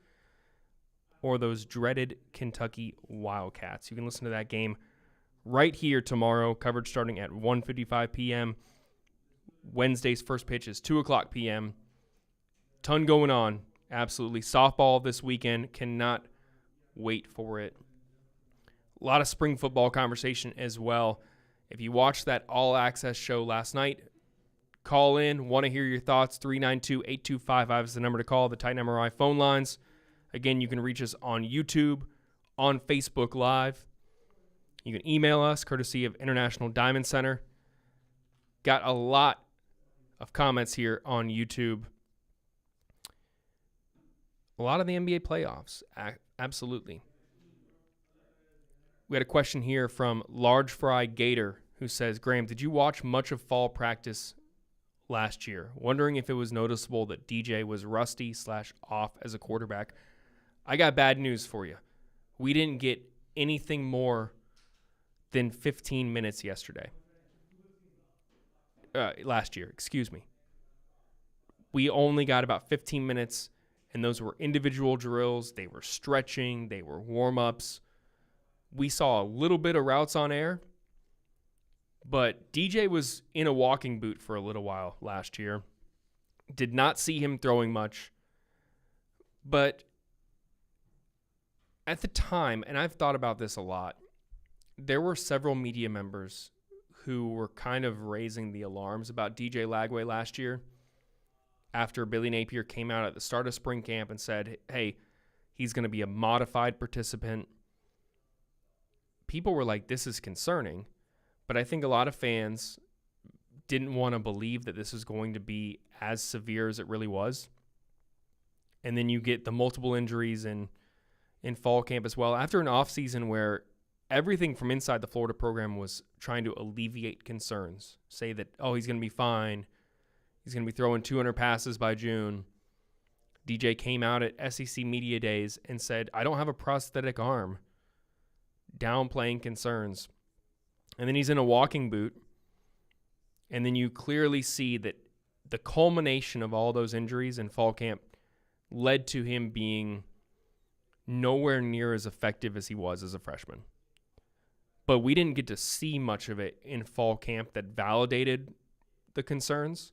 Speaker 1: or those dreaded Kentucky Wildcats. You can listen to that game right here tomorrow. Coverage starting at 1:55 p.m. Wednesday's first pitch is 2 o'clock p.m. Ton going on. Absolutely. Softball this weekend. Cannot wait for it. A lot of spring football conversation as well. If you watched that All Access show last night, call in. Want to hear your thoughts. 392-8255 is the number to call. The Titan MRI phone lines. Again, you can reach us on YouTube, on Facebook Live. You can email us, courtesy of International Diamond Center. Got a lot of comments here on YouTube. A lot of the NBA playoffs, absolutely. We had a question here from Large Fry Gator who says, Graham, did you watch much of fall practice last year? Wondering if it was noticeable that DJ was rusty/off as a quarterback. I got bad news for you. We didn't get anything more than 15 minutes last year, excuse me. We only got about 15 minutes. And those were individual drills. They were stretching. They were warm-ups. We saw a little bit of routes on air. But DJ was in a walking boot for a little while last year. Did not see him throwing much. But at the time, and I've thought about this a lot, there were several media members who were kind of raising the alarms about DJ Lagway last year. After Billy Napier came out at the start of spring camp and said, hey, he's going to be a modified participant. People were like, this is concerning. But I think a lot of fans didn't want to believe that this was going to be as severe as it really was. And then you get the multiple injuries in fall camp as well. After an offseason where everything from inside the Florida program was trying to alleviate concerns, say that, oh, he's going to be fine. He's going to be throwing 200 passes by June. DJ came out at SEC Media Days and said, I don't have a prosthetic arm, downplaying concerns. And then he's in a walking boot And then you clearly see that the culmination of all those injuries in fall camp led to him being nowhere near as effective as he was as a freshman. But we didn't get to see much of it in fall camp that validated the concerns.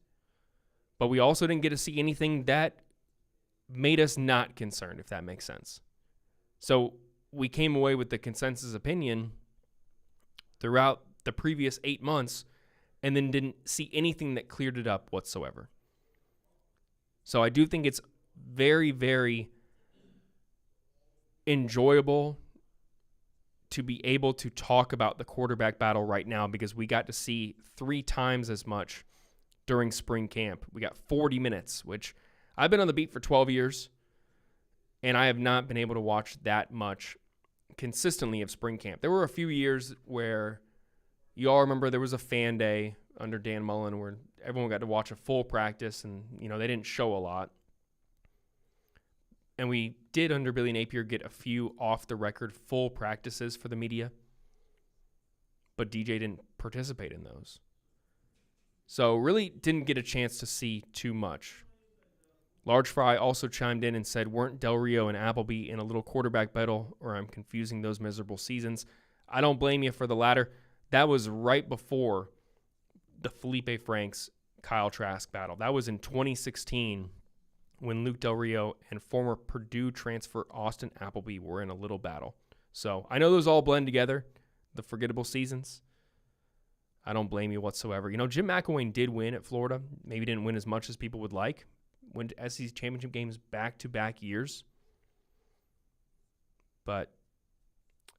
Speaker 1: But we also didn't get to see anything that made us not concerned, if that makes sense. So we came away with the consensus opinion throughout the previous 8 months and then didn't see anything that cleared it up whatsoever. So I do think it's very, very enjoyable to be able to talk about the quarterback battle right now because we got to see 3 times as much during spring camp. We got 40 minutes, which I've been on the beat for 12 years, and I have not been able to watch that much consistently of spring camp. There were a few years where you all remember there was a fan day under Dan Mullen where everyone got to watch a full practice and, they didn't show a lot. And we did under Billy Napier get a few off-the-record full practices for the media, but DJ didn't participate in those. So really didn't get a chance to see too much. Large Fry also chimed in and said, weren't Del Rio and Appleby in a little quarterback battle, or I'm confusing those miserable seasons? I don't blame you for the latter. That was right before the Felipe Franks, Kyle Trask battle. That was in 2016 when Luke Del Rio and former Purdue transfer Austin Appleby were in a little battle. So I know those all blend together, the forgettable seasons. I don't blame you whatsoever. Jim McElwain did win at Florida. Maybe didn't win as much as people would like. Went to SEC championship games back-to-back years. But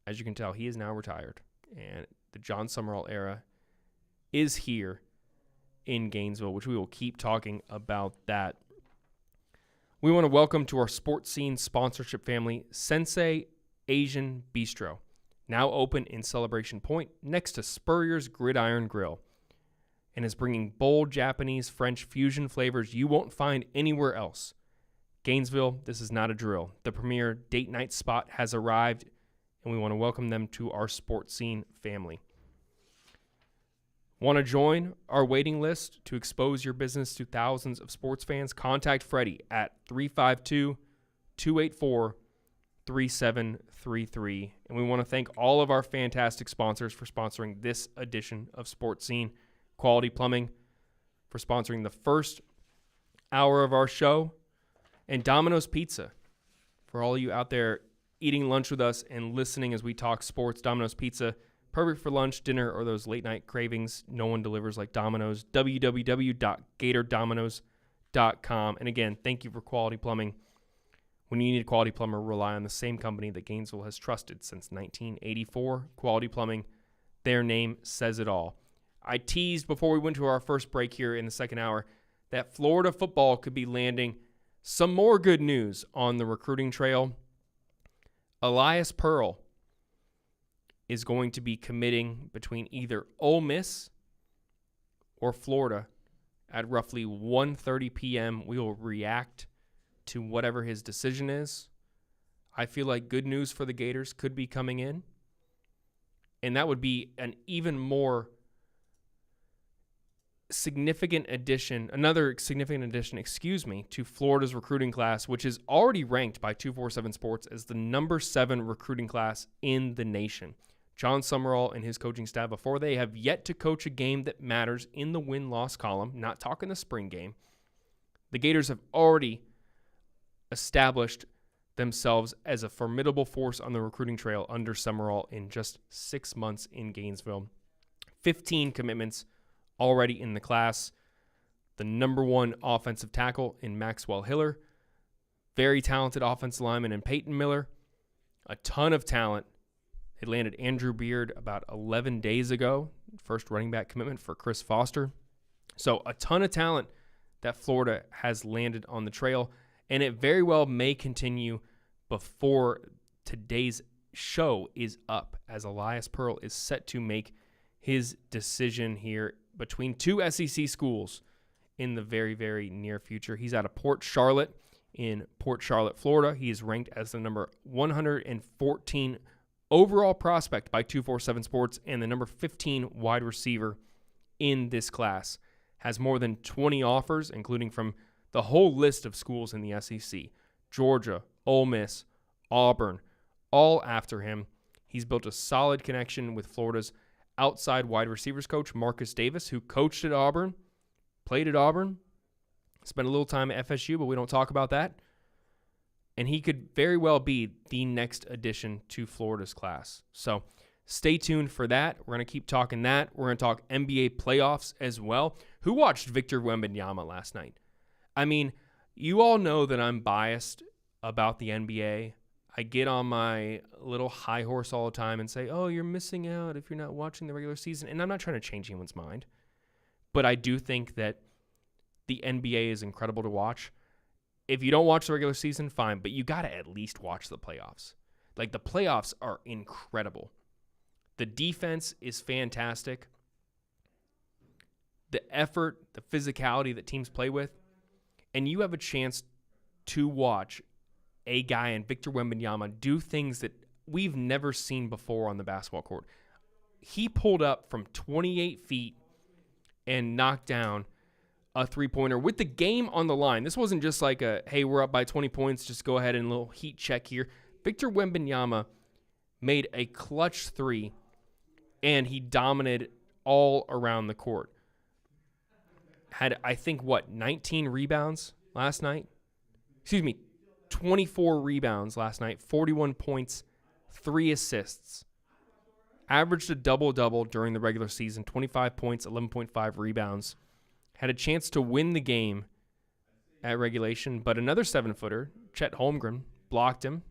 Speaker 1: as you can tell, he is now retired. And the John Summerall era is here in Gainesville, which we will keep talking about that. We want to welcome to our Sportscene sponsorship family, Sensei Asian Bistro, now open in Celebration Point next to Spurrier's Gridiron Grill, and is bringing bold Japanese French fusion flavors you won't find anywhere else. Gainesville, this is not a drill. The premier date night spot has arrived, and we want to welcome them to our Sportscene family. Want to join our waiting list to expose your business to thousands of sports fans? Contact Freddie at 352-284-3733. And we want to thank all of our fantastic sponsors for sponsoring this edition of Sportscene. Quality Plumbing for sponsoring the first hour of our show. And Domino's Pizza for all of you out there eating lunch with us and listening as we talk sports. Domino's Pizza, perfect for lunch, dinner, or those late-night cravings. No one delivers like Domino's. www.gatordominoes.com. And again, thank you for Quality Plumbing. When you need a quality plumber, rely on the same company that Gainesville has trusted since 1984. Quality Plumbing, their name says it all. I teased before we went to our first break here in the second hour that Florida football could be landing some more good news on the recruiting trail. Elias Pearl is going to be committing between either Ole Miss or Florida at roughly 1:30 p.m. We will react to whatever his decision is. I feel like good news for the Gators could be coming in, and that would be an even more significant addition, to Florida's recruiting class, which is already ranked by 247 Sports as the number 7 recruiting class in the nation. John Summerall and his coaching staff, before they have yet to coach a game that matters in the win-loss column, not talking the spring game, the Gators have already established themselves as a formidable force on the recruiting trail under Summerall in just 6 months in Gainesville. 15 commitments already in the class. The number 1 offensive tackle in Maxwell Hiller. Very talented offensive lineman in Peyton Miller. A ton of talent. They landed Andrew Beard about 11 days ago. First running back commitment for Chris Foster. So a ton of talent that Florida has landed on the trail. And it very well may continue before today's show is up, as Elias Pearl is set to make his decision here between 2 SEC schools in the very, very near future. He's out of Port Charlotte in Port Charlotte, Florida. He is ranked as the number 114 overall prospect by 247 Sports and the number 15 wide receiver in this class has more than 20 offers, including from the whole list of schools in the SEC. Georgia, Ole Miss, Auburn, all after him. He's built a solid connection with Florida's outside wide receivers coach, Marcus Davis, who coached at Auburn, played at Auburn, spent a little time at FSU, but we don't talk about that. And he could very well be the next addition to Florida's class. So stay tuned for that. We're going to keep talking that. We're going to talk NBA playoffs as well. Who watched Victor Wembanyama last night? I mean, you all know that I'm biased about the NBA. I get on my little high horse all the time and say, oh, you're missing out if you're not watching the regular season. And I'm not trying to change anyone's mind. But I do think that the NBA is incredible to watch. If you don't watch the regular season, fine. But you got to at least watch the playoffs. Like, the playoffs are incredible. The defense is fantastic. The effort, the physicality that teams play with. And you have a chance to watch a guy in Victor Wembanyama do things that we've never seen before on the basketball court. He pulled up from 28 feet and knocked down a three-pointer with the game on the line. This wasn't just like a, hey, we're up by 20 points, just go ahead and a little heat check here. Victor Wembanyama made a clutch three, and he dominated all around the court. Had, I think, 19 rebounds last night? 24 rebounds last night, 41 points, 3 assists. Averaged a double-double during the regular season, 25 points, 11.5 rebounds. Had a chance to win the game at regulation, but another 7-footer, Chet Holmgren, blocked him.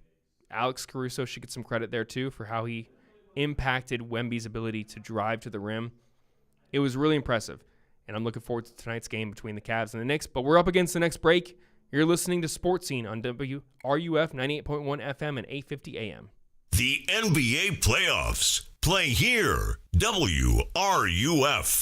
Speaker 1: Alex Caruso should get some credit there, too, for how he impacted Wemby's ability to drive to the rim. It was really impressive, and I'm looking forward to tonight's game between the Cavs and the Knicks, but we're up against the next break. You're listening to Sportscene on WRUF 98.1 FM and 850 AM.
Speaker 17: The NBA playoffs. Play here. WRUF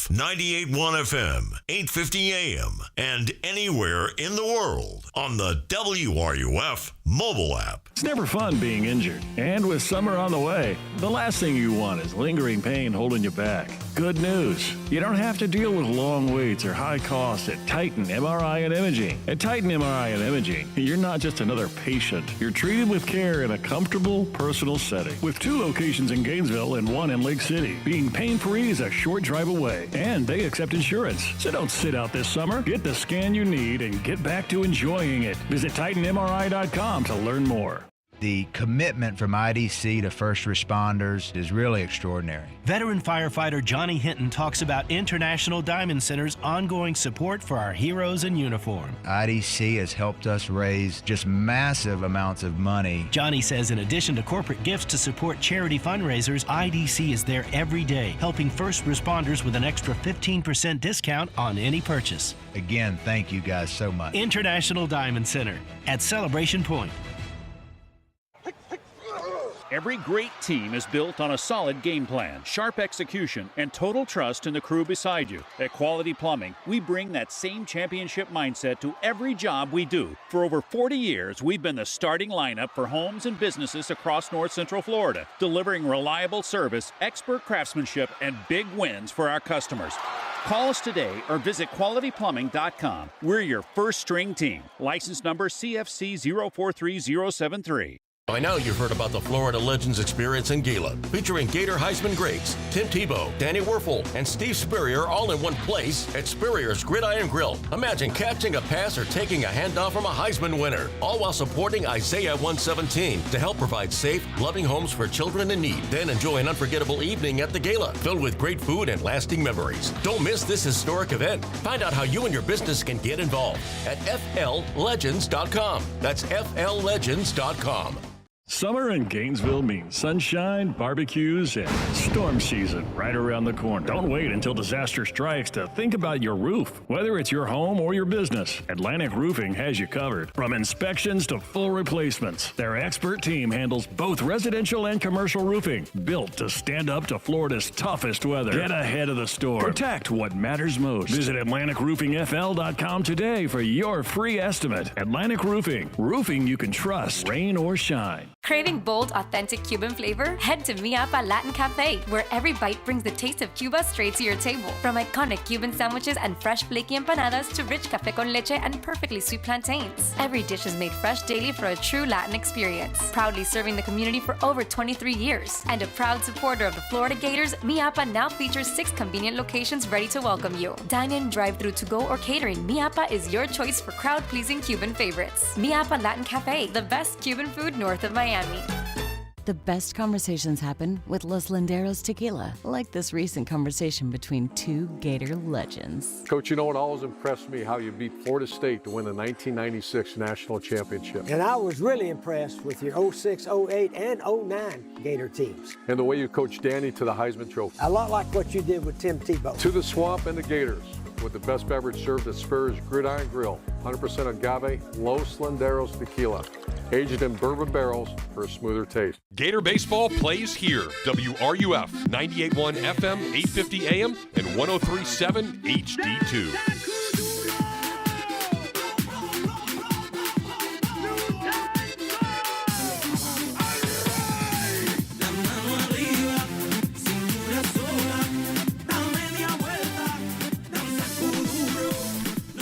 Speaker 17: 98.1 FM, 850 AM, and anywhere in the world on the WRUF mobile app.
Speaker 3: It's never fun being injured. And with summer on the way, the last thing you want is lingering pain holding you back. Good news. You don't have to deal with long waits or high costs at Titan MRI and Imaging. At Titan MRI and Imaging, you're not just another patient. You're treated with care in a comfortable, personal setting. With 2 locations in Gainesville and 1 in Lake City. Being pain-free is a short drive away. And they accept insurance. So don't sit out this summer. Get the scan you need and get back to enjoying it. Visit TitanMRI.com to learn more.
Speaker 4: The commitment from IDC to first responders is really extraordinary.
Speaker 5: Veteran firefighter Johnny Hinton talks about International Diamond Center's ongoing support for our heroes in uniform.
Speaker 4: IDC has helped us raise just massive amounts of money.
Speaker 5: Johnny says in addition to corporate gifts to support charity fundraisers, IDC is there every day, helping first responders with an extra 15% discount on any purchase.
Speaker 4: Again, thank you guys so much.
Speaker 5: International Diamond Center at Celebration Point.
Speaker 13: Every great team is built on a solid game plan, sharp execution, and total trust in the crew beside you. At Quality Plumbing, we bring that same championship mindset to every job we do. For over 40 years, we've been the starting lineup for homes and businesses across North Central Florida, delivering reliable service, expert craftsmanship, and big wins for our customers. Call us today or visit qualityplumbing.com. We're your first string team. License number CFC 043073.
Speaker 18: By now you've heard about the Florida Legends Experience in Gila, featuring Gator Heisman greats Tim Tebow, Danny Werfel, and Steve Spurrier all in one place at Spurrier's Gridiron Grill. Imagine catching a pass or taking a handoff from a Heisman winner, all while supporting Isaiah 117 to help provide safe, loving homes for children in need. Then enjoy an unforgettable evening at the Gala, filled with great food and lasting memories. Don't miss this historic event. Find out how you and your business can get involved at FLLegends.com. That's FLLegends.com.
Speaker 3: Summer in Gainesville means sunshine, barbecues, and storm season right around the corner. Don't wait until disaster strikes to think about your roof. Whether it's your home or your business, Atlantic Roofing has you covered. From inspections to full replacements, their expert team handles both residential and commercial roofing, built to stand up to Florida's toughest weather. Get ahead of the storm. Protect what matters most. Visit AtlanticRoofingFL.com today for your free estimate. Atlantic Roofing. Roofing you can trust, rain or shine.
Speaker 6: Craving bold, authentic Cuban flavor? Head to Mi Apa Latin Cafe, where every bite brings the taste of Cuba straight to your table. From iconic Cuban sandwiches and fresh flaky empanadas to rich café con leche and perfectly sweet plantains. Every dish is made fresh daily for a true Latin experience. Proudly serving the community for over 23 years. And a proud supporter of the Florida Gators, Mi Apa now features 6 convenient locations ready to welcome you. Dine-in, drive-thru, to-go, or catering, Mi Apa is your choice for crowd-pleasing Cuban favorites. Mi Apa Latin Cafe, the best Cuban food north of Miami.
Speaker 24: The best conversations happen with Los Landeros tequila, like this recent conversation between two Gator legends.
Speaker 7: Coach, you know what always impressed me? How you beat Florida State to win the 1996 national championship.
Speaker 8: And I was really impressed with your 06, 08, and 09 Gator teams.
Speaker 7: And the way you coached Danny to the Heisman Trophy.
Speaker 8: A lot like what you did with Tim Tebow.
Speaker 7: To the Swamp and the Gators, with the best beverage served at Spurrier's Gridiron Grill. 100% agave Los Landeros tequila. Aged in bourbon barrels for a smoother taste.
Speaker 11: Gator baseball plays here. WRUF 98.1 FM, 850 AM, and 103.7 HD2.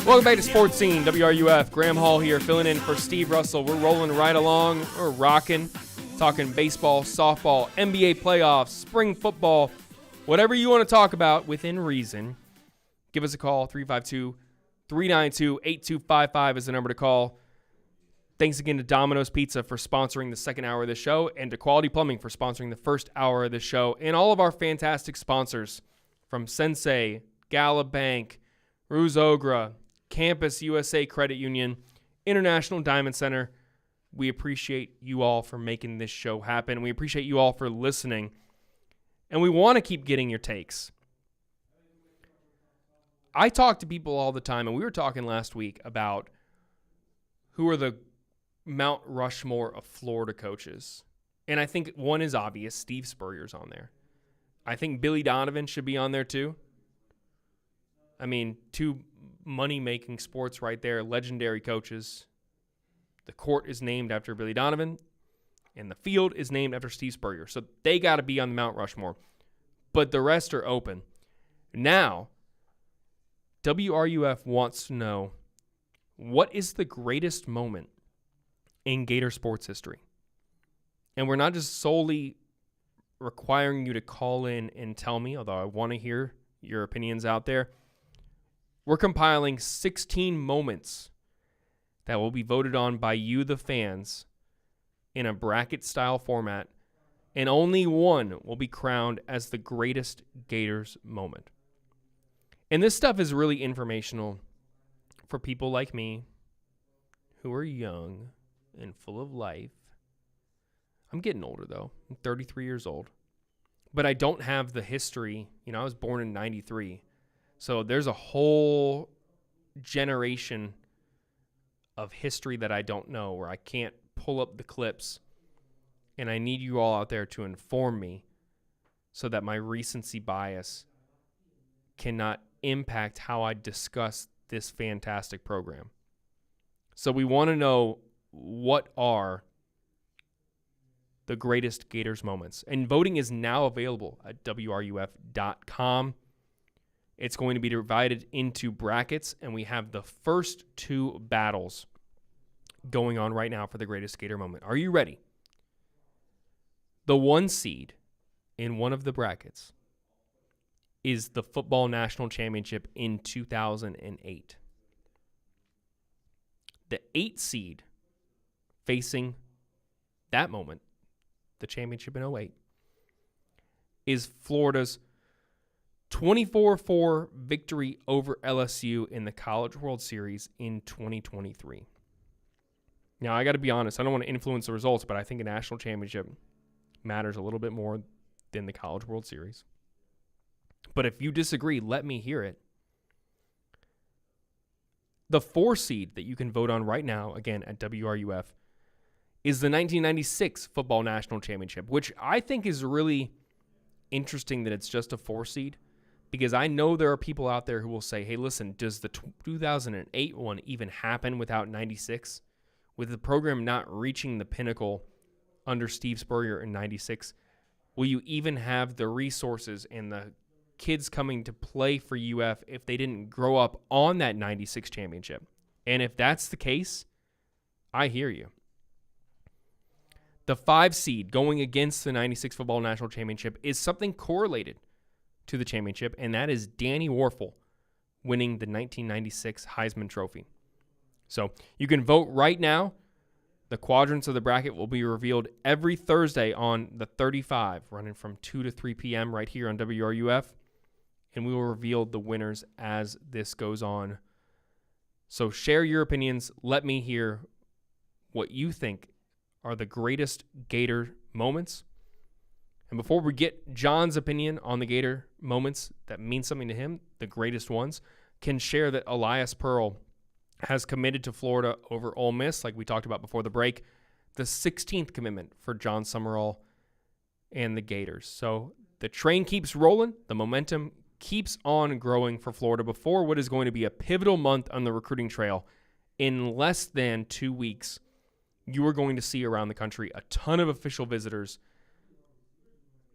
Speaker 1: Welcome back to Sportscene, WRUF. Graham Hall here, filling in for Steve Russell. We're rolling right along. We're rocking, talking baseball, softball, NBA playoffs, spring football, whatever you want to talk about within reason. Give us a call, 352-392-8255 is the number to call. Thanks again to Domino's Pizza for sponsoring the second hour of the show, and to Quality Plumbing for sponsoring the first hour of the show, and all of our fantastic sponsors from Sensei, Gala Bank, Ruse Ogra, Campus USA Credit Union, International Diamond Center. We appreciate you all for making this show happen. We appreciate you all for listening. And we want to keep getting your takes. I talk to people all the time, and we were talking last week about who are the Mount Rushmore of Florida coaches. And I think one is obvious. Steve Spurrier's on there. I think Billy Donovan should be on there too. I mean, two money-making sports right there, legendary coaches. The court is named after Billy Donovan, and the field is named after Steve Spurrier. So they got to be on the Mount Rushmore. But the rest are open. Now, WRUF wants to know, what is the greatest moment in Gator sports history? And we're not just solely requiring you to call in and tell me, although I want to hear your opinions out there. We're compiling 16 moments that will be voted on by you, the fans, in a bracket-style format, and only one will be crowned as the greatest Gators moment. And this stuff is really informational for people like me who are young and full of life. I'm getting older, though. I'm 33 years old. But I don't have the history. You know, I was born in 93. So there's a whole generation of history that I don't know, where I can't pull up the clips, and I need you all out there to inform me so that my recency bias cannot impact how I discuss this fantastic program. So we want to know, what are the greatest Gators moments? And voting is now available at WRUF.com. It's going to be divided into brackets, and we have the first two battles going on right now for the greatest Gator moment. Are you ready? The 1 seed in one of the brackets is the football national championship in 2008. The 8 seed facing that moment, the championship in 2008, is Florida's 24-4 victory over LSU in the College World Series in 2023. Now, I got to be honest, I don't want to influence the results, but I think a national championship matters a little bit more than the College World Series. But if you disagree, let me hear it. The 4 seed that you can vote on right now, again, at WRUF, is the 1996 Football National Championship, which I think is really interesting that it's just a 4 seed. Because I know there are people out there who will say, hey, listen, does the 2008 one even happen without 96? With the program not reaching the pinnacle under Steve Spurrier in 96? Will you even have the resources and the kids coming to play for UF if they didn't grow up on that 96 championship? And if that's the case, I hear you. The 5 seed going against the 96 Football National Championship is something correlated to the championship, and that is Danny Warfel winning the 1996 Heisman Trophy. So you can vote right now. The quadrants of the bracket will be revealed every Thursday on the 35, running from 2 to 3 p.m. right here on WRUF, and we will reveal the winners as this goes on. So share your opinions. Let me hear what you think are the greatest Gator moments. And before we get John's opinion on the Gator moments that mean something to him, the greatest ones, can share that Elias Pearl has committed to Florida over Ole Miss, like we talked about before the break, the 16th commitment for John Summerall and the Gators. So the train keeps rolling. The momentum keeps on growing for Florida before what is going to be a pivotal month on the recruiting trail. In less than 2 weeks, you are going to see around the country a ton of official visitors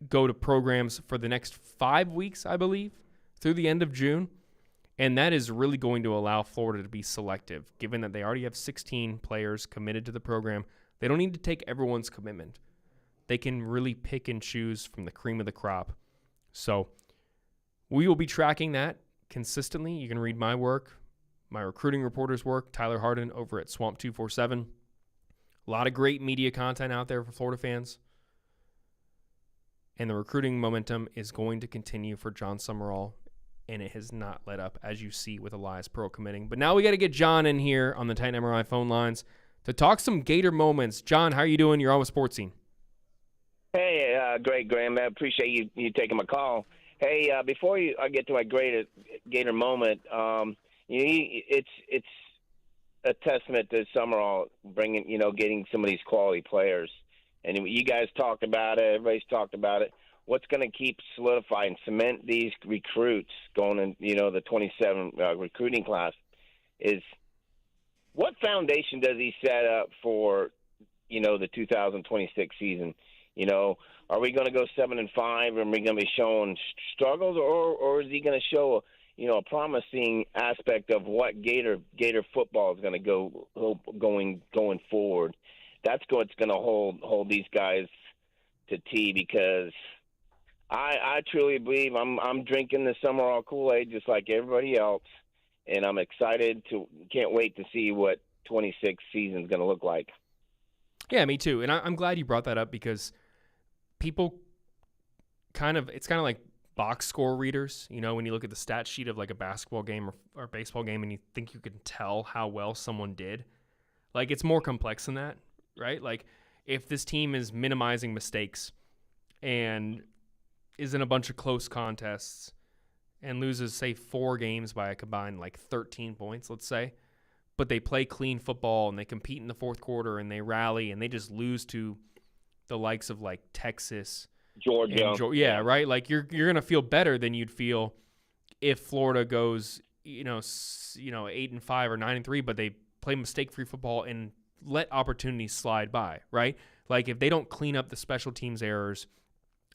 Speaker 1: go to programs for the next 5 weeks, I believe, through the end of June. And that is really going to allow Florida to be selective, given that they already have 16 players committed to the program. They don't need to take everyone's commitment. They can really pick and choose from the cream of the crop. So we will be tracking that consistently. You can read my work, my recruiting reporter's work, Tyler Harden over at Swamp 247. A lot of great media content out there for Florida fans. And the recruiting momentum is going to continue for John Summerall, and it has not let up, as you see with Elias Pearl committing. But now we got to get John in here on the Titan MRI phone lines to talk some Gator moments. John, how are you doing? You're on with Sportscene.
Speaker 19: Hey, great, Graham. I appreciate you taking my call. Hey, before I get to my great Gator moment, it's a testament to Summerall getting some of these quality players. And you guys talked about it. Everybody's talked about it. What's going to keep solidify and cement these recruits going in, the 27 recruiting class is what foundation does he set up for, the 2026 season? Are we going to go 7-5 and are we going to be showing struggles, or is he going to show, a promising aspect of what Gator football is going to go going forward? That's what's going to hold these guys to tea, because I truly believe I'm drinking the Summerall Kool-Aid just like everybody else, and I'm excited can't wait to see what 26 season's going to look like.
Speaker 1: Yeah, me too. And I'm glad you brought that up, because people it's kind of like box score readers. When you look at the stat sheet of like a basketball game or baseball game and you think you can tell how well someone did, like it's more complex than that, right? Like if this team is minimizing mistakes and is in a bunch of close contests and loses, say, 4 games by a combined like 13 points, let's say, but they play clean football and they compete in the fourth quarter and they rally and they just lose to the likes of like Texas,
Speaker 19: Georgia.
Speaker 1: Yeah, right? Like you're going to feel better than you'd feel if Florida goes, 8-5 or 9-3, but they play mistake-free football and let opportunities slide by, right? Like if they don't clean up the special teams errors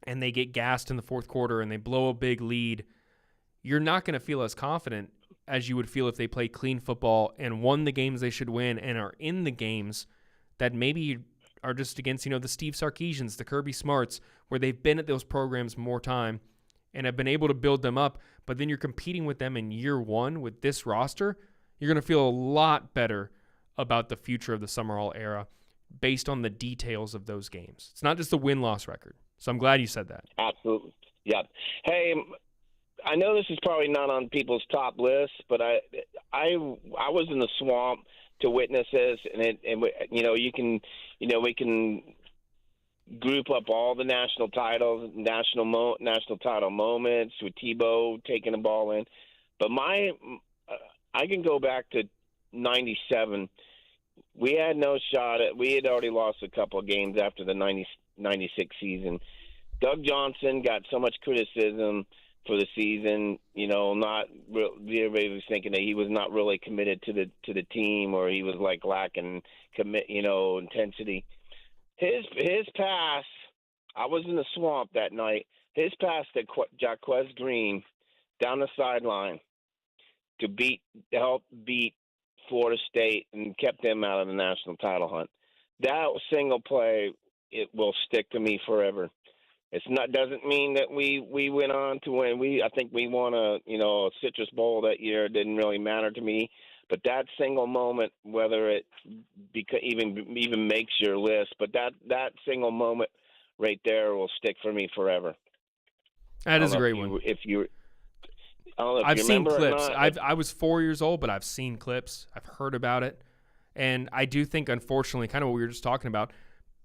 Speaker 1: and they get gassed in the fourth quarter and they blow a big lead, you're not going to feel as confident as you would feel if they play clean football and won the games they should win and are in the games that maybe are just against, the Steve Sarkisians, the Kirby Smarts, where they've been at those programs more time and have been able to build them up. But then you're competing with them in year one with this roster. You're going to feel a lot better about the future of the Summerall era based on the details of those games. It's not just the win-loss record. So I'm glad you said that.
Speaker 19: Absolutely. Yeah. Hey, I know this is probably not on people's top list, but I was in the Swamp to witness this, and we can group up all the national titles, national title moments with Tebow taking the ball in. But I can go back to 97. We had no shot at. We had already lost a couple of games after the 96 season. Doug Johnson got so much criticism for the season. Everybody was thinking that he was not really committed to the team, or he was like lacking intensity. his pass, I was in the swamp that night. His pass to Jaquez Green down the sideline to help beat Florida State and kept them out of the national title hunt. That single play, it will stick to me forever. Doesn't mean that we went on to win. I think we won a Citrus Bowl that year. It didn't really matter to me. But that single moment, whether it even makes your list, but that single moment right there will stick for me forever.
Speaker 1: That is a great one.
Speaker 19: I've
Speaker 1: seen clips. I was 4 years old, but I've seen clips. I've heard about it. And I do think, unfortunately, kind of what we were just talking about,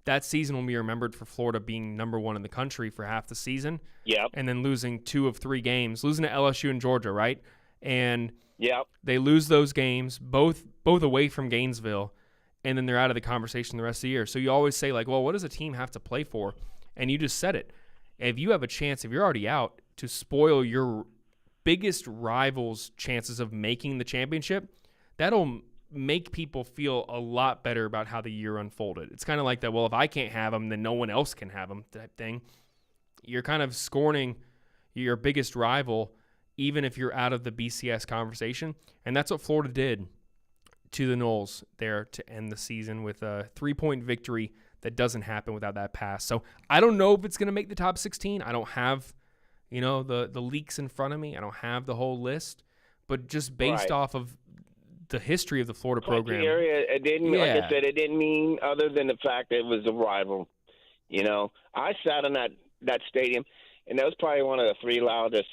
Speaker 1: that season will be remembered for Florida being number one in the country for half the season.
Speaker 19: Yep.
Speaker 1: And then losing 2 of 3 games, losing to LSU and Georgia, right? And
Speaker 19: yep.
Speaker 1: They lose those games, both away from Gainesville, and then they're out of the conversation the rest of the year. So you always say, like, well, what does a team have to play for? And you just said it. If you have a chance, if you're already out, to spoil your biggest rival's chances of making the championship, that'll make people feel a lot better about how the year unfolded. It's kind of like that, well, if I can't have them, then no one else can have them type thing. You're kind of scorning your biggest rival, even if you're out of the BCS conversation. And that's what Florida did to the Noles there to end the season with a 3-point victory that doesn't happen without that pass. So I don't know if it's going to make the top 16. I don't have, the leaks in front of me. I don't have the whole list. But just based off of the history of the Florida program.
Speaker 19: Area, it didn't, like I said, it didn't mean other than the fact that it was a rival. I sat in that stadium, and that was probably one of the 3 loudest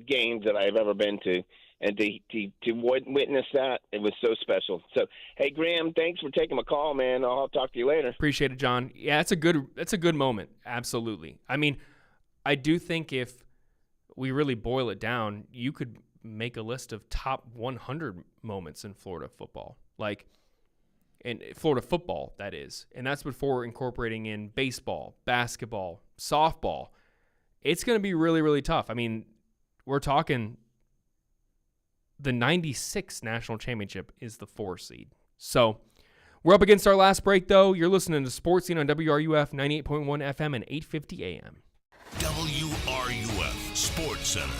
Speaker 19: games that I've ever been to. And to witness that, it was so special. So, hey, Graham, thanks for taking my call, man. I'll talk to you later.
Speaker 1: Appreciate it, John. Yeah, that's a good moment. Absolutely. I mean, I do think if we really boil it down, you could make a list of top 100 moments in Florida football, in Florida football, that is. And that's before incorporating in baseball, basketball, softball. It's going to be really, really tough. I mean, we're talking the 96 national championship is the 4 seed. So we're up against our last break, though. You're listening to Sportscene on WRUF 98.1 FM and 850 AM.
Speaker 17: WRUF Sports Center.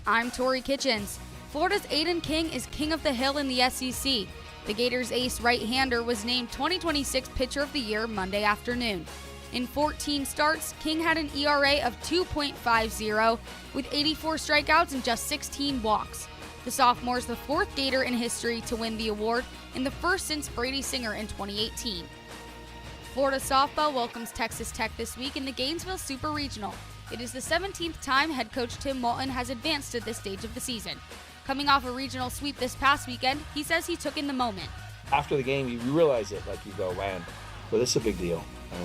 Speaker 9: I'm Tori Kitchens. Florida's Aiden King is king of the hill in the SEC. The Gators' ace right-hander was named 2026 Pitcher of the Year Monday afternoon. In 14 starts, King had an ERA of 2.50 with 84 strikeouts and just 16 walks. The sophomore is the 4th Gator in history to win the award and the first since Brady Singer in 2018. Florida softball welcomes Texas Tech this week in the Gainesville Super Regional. It is the 17th time head coach Tim Moulton has advanced to this stage of the season. Coming off a regional sweep this past weekend, he says he took in the moment.
Speaker 20: After the game, you realize it, you go, man, well, this is a big deal.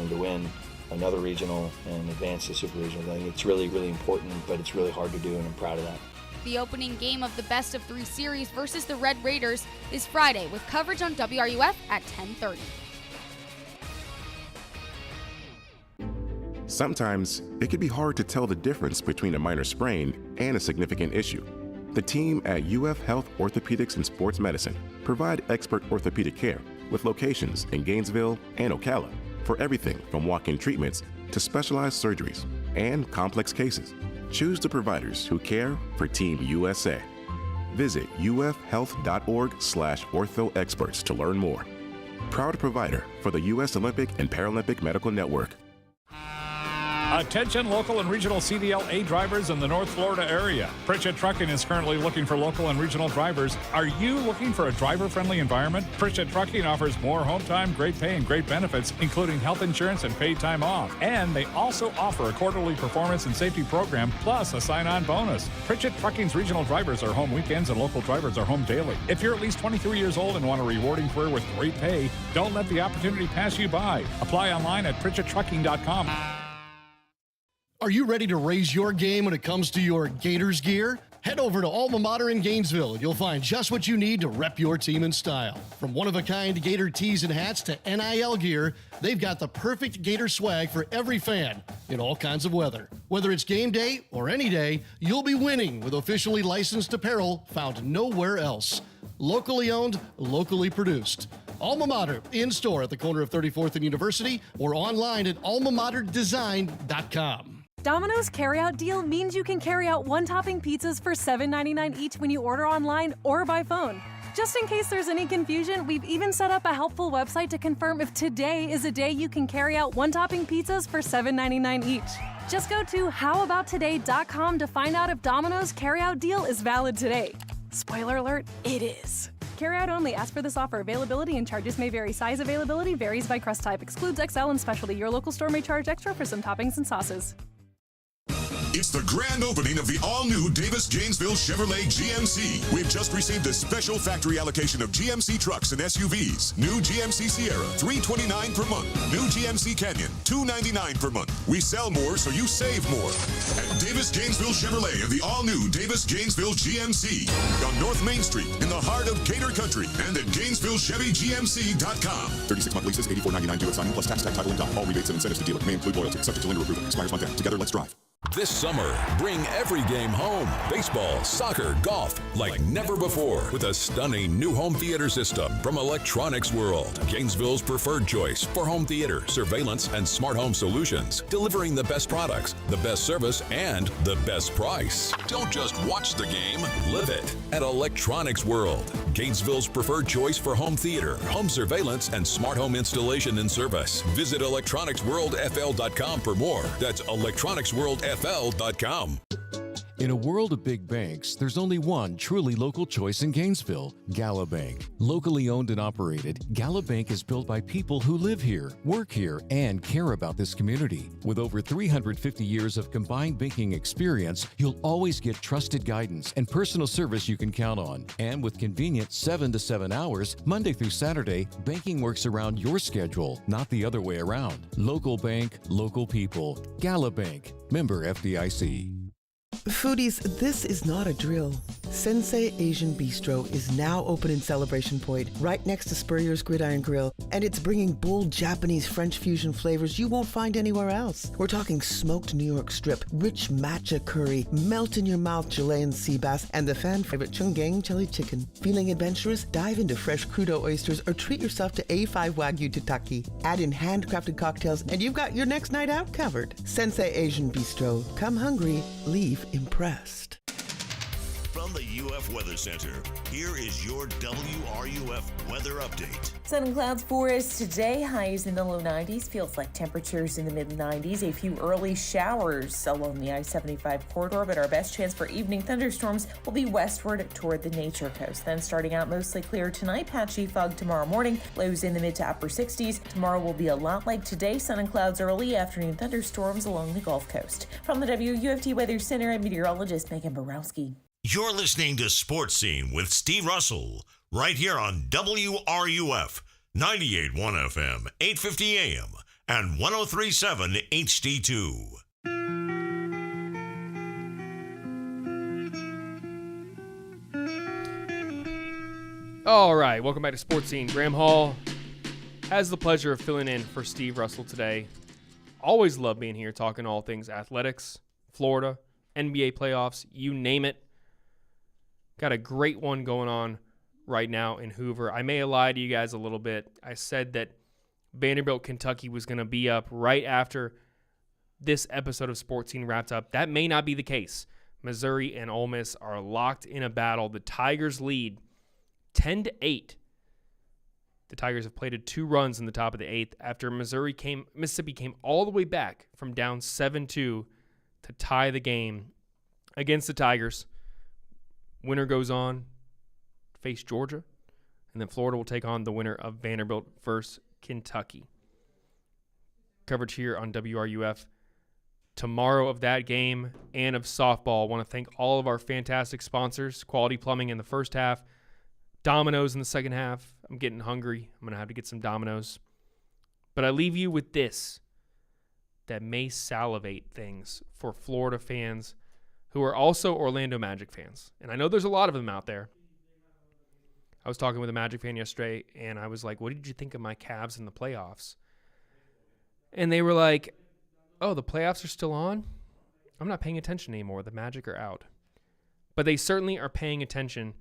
Speaker 20: To win another regional and advance to Super Regional, I think it's really, really important, but it's really hard to do, and I'm proud of that.
Speaker 9: The opening game of the Best of 3 series versus the Red Raiders is Friday with coverage on WRUF at 10:30.
Speaker 12: Sometimes it can be hard to tell the difference between a minor sprain and a significant issue. The team at UF Health Orthopedics and Sports Medicine provide expert orthopedic care with locations in Gainesville and Ocala for everything from walk-in treatments to specialized surgeries and complex cases. Choose the providers who care for Team USA. Visit ufhealth.org/orthoexperts to learn more. Proud provider for the U.S. Olympic and Paralympic Medical Network.
Speaker 13: Attention local and regional CDLA drivers in the North Florida area. Pritchett Trucking is currently looking for local and regional drivers. Are you looking for a driver-friendly environment? Pritchett Trucking offers more home time, great pay, and great benefits, including health insurance and paid time off. And they also offer a quarterly performance and safety program, plus a sign-on bonus. Pritchett Trucking's regional drivers are home weekends and local drivers are home daily. If you're at least 23 years old and want a rewarding career with great pay, don't let the opportunity pass you by. Apply online at PritchettTrucking.com.
Speaker 21: Are you ready to raise your game when it comes to your Gators gear? Head over to Alma Mater in Gainesville and you'll find just what you need to rep your team in style. From one-of-a-kind Gator tees and hats to NIL gear, they've got the perfect Gator swag for every fan in all kinds of weather. Whether it's game day or any day, you'll be winning with officially licensed apparel found nowhere else. Locally owned, locally produced. Alma Mater, in-store at the corner of 34th and University or online at almamaterdesign.com.
Speaker 2: Domino's carryout deal means you can carry out one-topping pizzas for $7.99 each when you order online or by phone. Just in case there's any confusion, we've even set up a helpful website to confirm if today is a day you can carry out one-topping pizzas for $7.99 each. Just go to howaboutoday.com to find out if Domino's carryout deal is valid today. Spoiler alert, it is. Carryout only. Ask for this offer. Availability and charges may vary. Size availability varies by crust type. Excludes XL and specialty. Your local store may charge extra for some toppings and sauces.
Speaker 10: It's the grand opening of the all-new Davis-Gainesville Chevrolet GMC. We've just received a special factory allocation of GMC trucks and SUVs. New GMC Sierra, $329 per month. New GMC Canyon, $299 per month. We sell more, so you save more. At Davis-Gainesville Chevrolet and the all-new Davis-Gainesville GMC on North Main Street in the heart of Gator Country and at GainesvilleChevyGMC.com.
Speaker 12: 36-month leases, $84.99 due at signing, plus tax, tag, title, and dock. All rebates and incentives to dealer may include loyalty. Subject to lender approval. Expires month end. Together, let's drive.
Speaker 14: This summer, bring every game home. Baseball, soccer, golf, like never before. With a stunning new home theater system from Electronics World. Gainesville's preferred choice for home theater, surveillance, and smart home solutions. Delivering the best products, the best service, and the best price. Don't just watch the game, live it. At Electronics World. Gainesville's preferred choice for home theater, home surveillance, and smart home installation and service. Visit electronicsworldfl.com for more. That's electronicsworldfl.com.
Speaker 22: In a world of big banks, there's only one truly local choice in Gainesville, Gala Bank. Locally owned and operated, Gala Bank is built by people who live here, work here, and care about this community. With over 350 years of combined banking experience, you'll always get trusted guidance and personal service you can count on. And with convenient 7 to 7 hours, Monday through Saturday, banking works around your schedule, not the other way around. Local bank, local people. Gala Bank. Member FDIC.
Speaker 23: Foodies, this is not a drill. Sensei Asian Bistro is now open in Celebration Point, right next to Spurrier's Gridiron Grill, and it's bringing bold Japanese French fusion flavors you won't find anywhere else. We're talking smoked New York strip, rich matcha curry, melt-in-your-mouth Chilean sea bass, and the fan-favorite Chunggang chili chicken. Feeling adventurous? Dive into fresh crudo oysters or treat yourself to A5 Wagyu tataki. Add in handcrafted cocktails, and you've got your next night out covered. Sensei Asian Bistro. Come hungry, leave impressed.
Speaker 17: From the UF Weather Center, here is your WRUF weather update.
Speaker 25: Sun and clouds for us today. Highs in the low 90s. Feels like temperatures in the mid 90s. A few early showers along the I-75 corridor, but our best chance for evening thunderstorms will be westward toward the Nature Coast. Then starting out mostly clear tonight, patchy fog tomorrow morning. Lows in the mid to upper 60s. Tomorrow will be a lot like today. Sun and clouds early, afternoon thunderstorms along the Gulf Coast. From the WUFT Weather Center, I'm meteorologist Megan Borowski.
Speaker 17: You're listening to Sports Scene with Steve Russell, right here on WRUF, 98.1 FM, 850 AM, and 103.7 HD2.
Speaker 1: All right, welcome back to Sports Scene. Graham Hall has the pleasure of filling in for Steve Russell today. Always love being here, talking all things athletics, Florida, NBA playoffs, you name it. Got a great one going on right now in Hoover. I may have lied to you guys a little bit. I said that Vanderbilt, Kentucky was going to be up right after this episode of Sports Scene wrapped up. That may not be the case. Missouri and Ole Miss are locked in a battle. The Tigers lead 10-8. The Tigers have plated 2 runs in the top of the 8th after Mississippi came all the way back from down 7-2 to tie the game against the Tigers. Winner goes on to face Georgia, and then Florida will take on the winner of Vanderbilt versus Kentucky. Coverage here on WRUF tomorrow of that game and of softball. I want to thank all of our fantastic sponsors, Quality Plumbing in the first half, Domino's in the second half. I'm getting hungry. I'm going to have to get some Domino's. But I leave you with this that may salivate things for Florida fans who are also Orlando Magic fans. And I know there's a lot of them out there. I was talking with a Magic fan yesterday, and I was like, what did you think of my Cavs in the playoffs? And they were like, oh, the playoffs are still on? I'm not paying attention anymore. The Magic are out. But they certainly are paying attention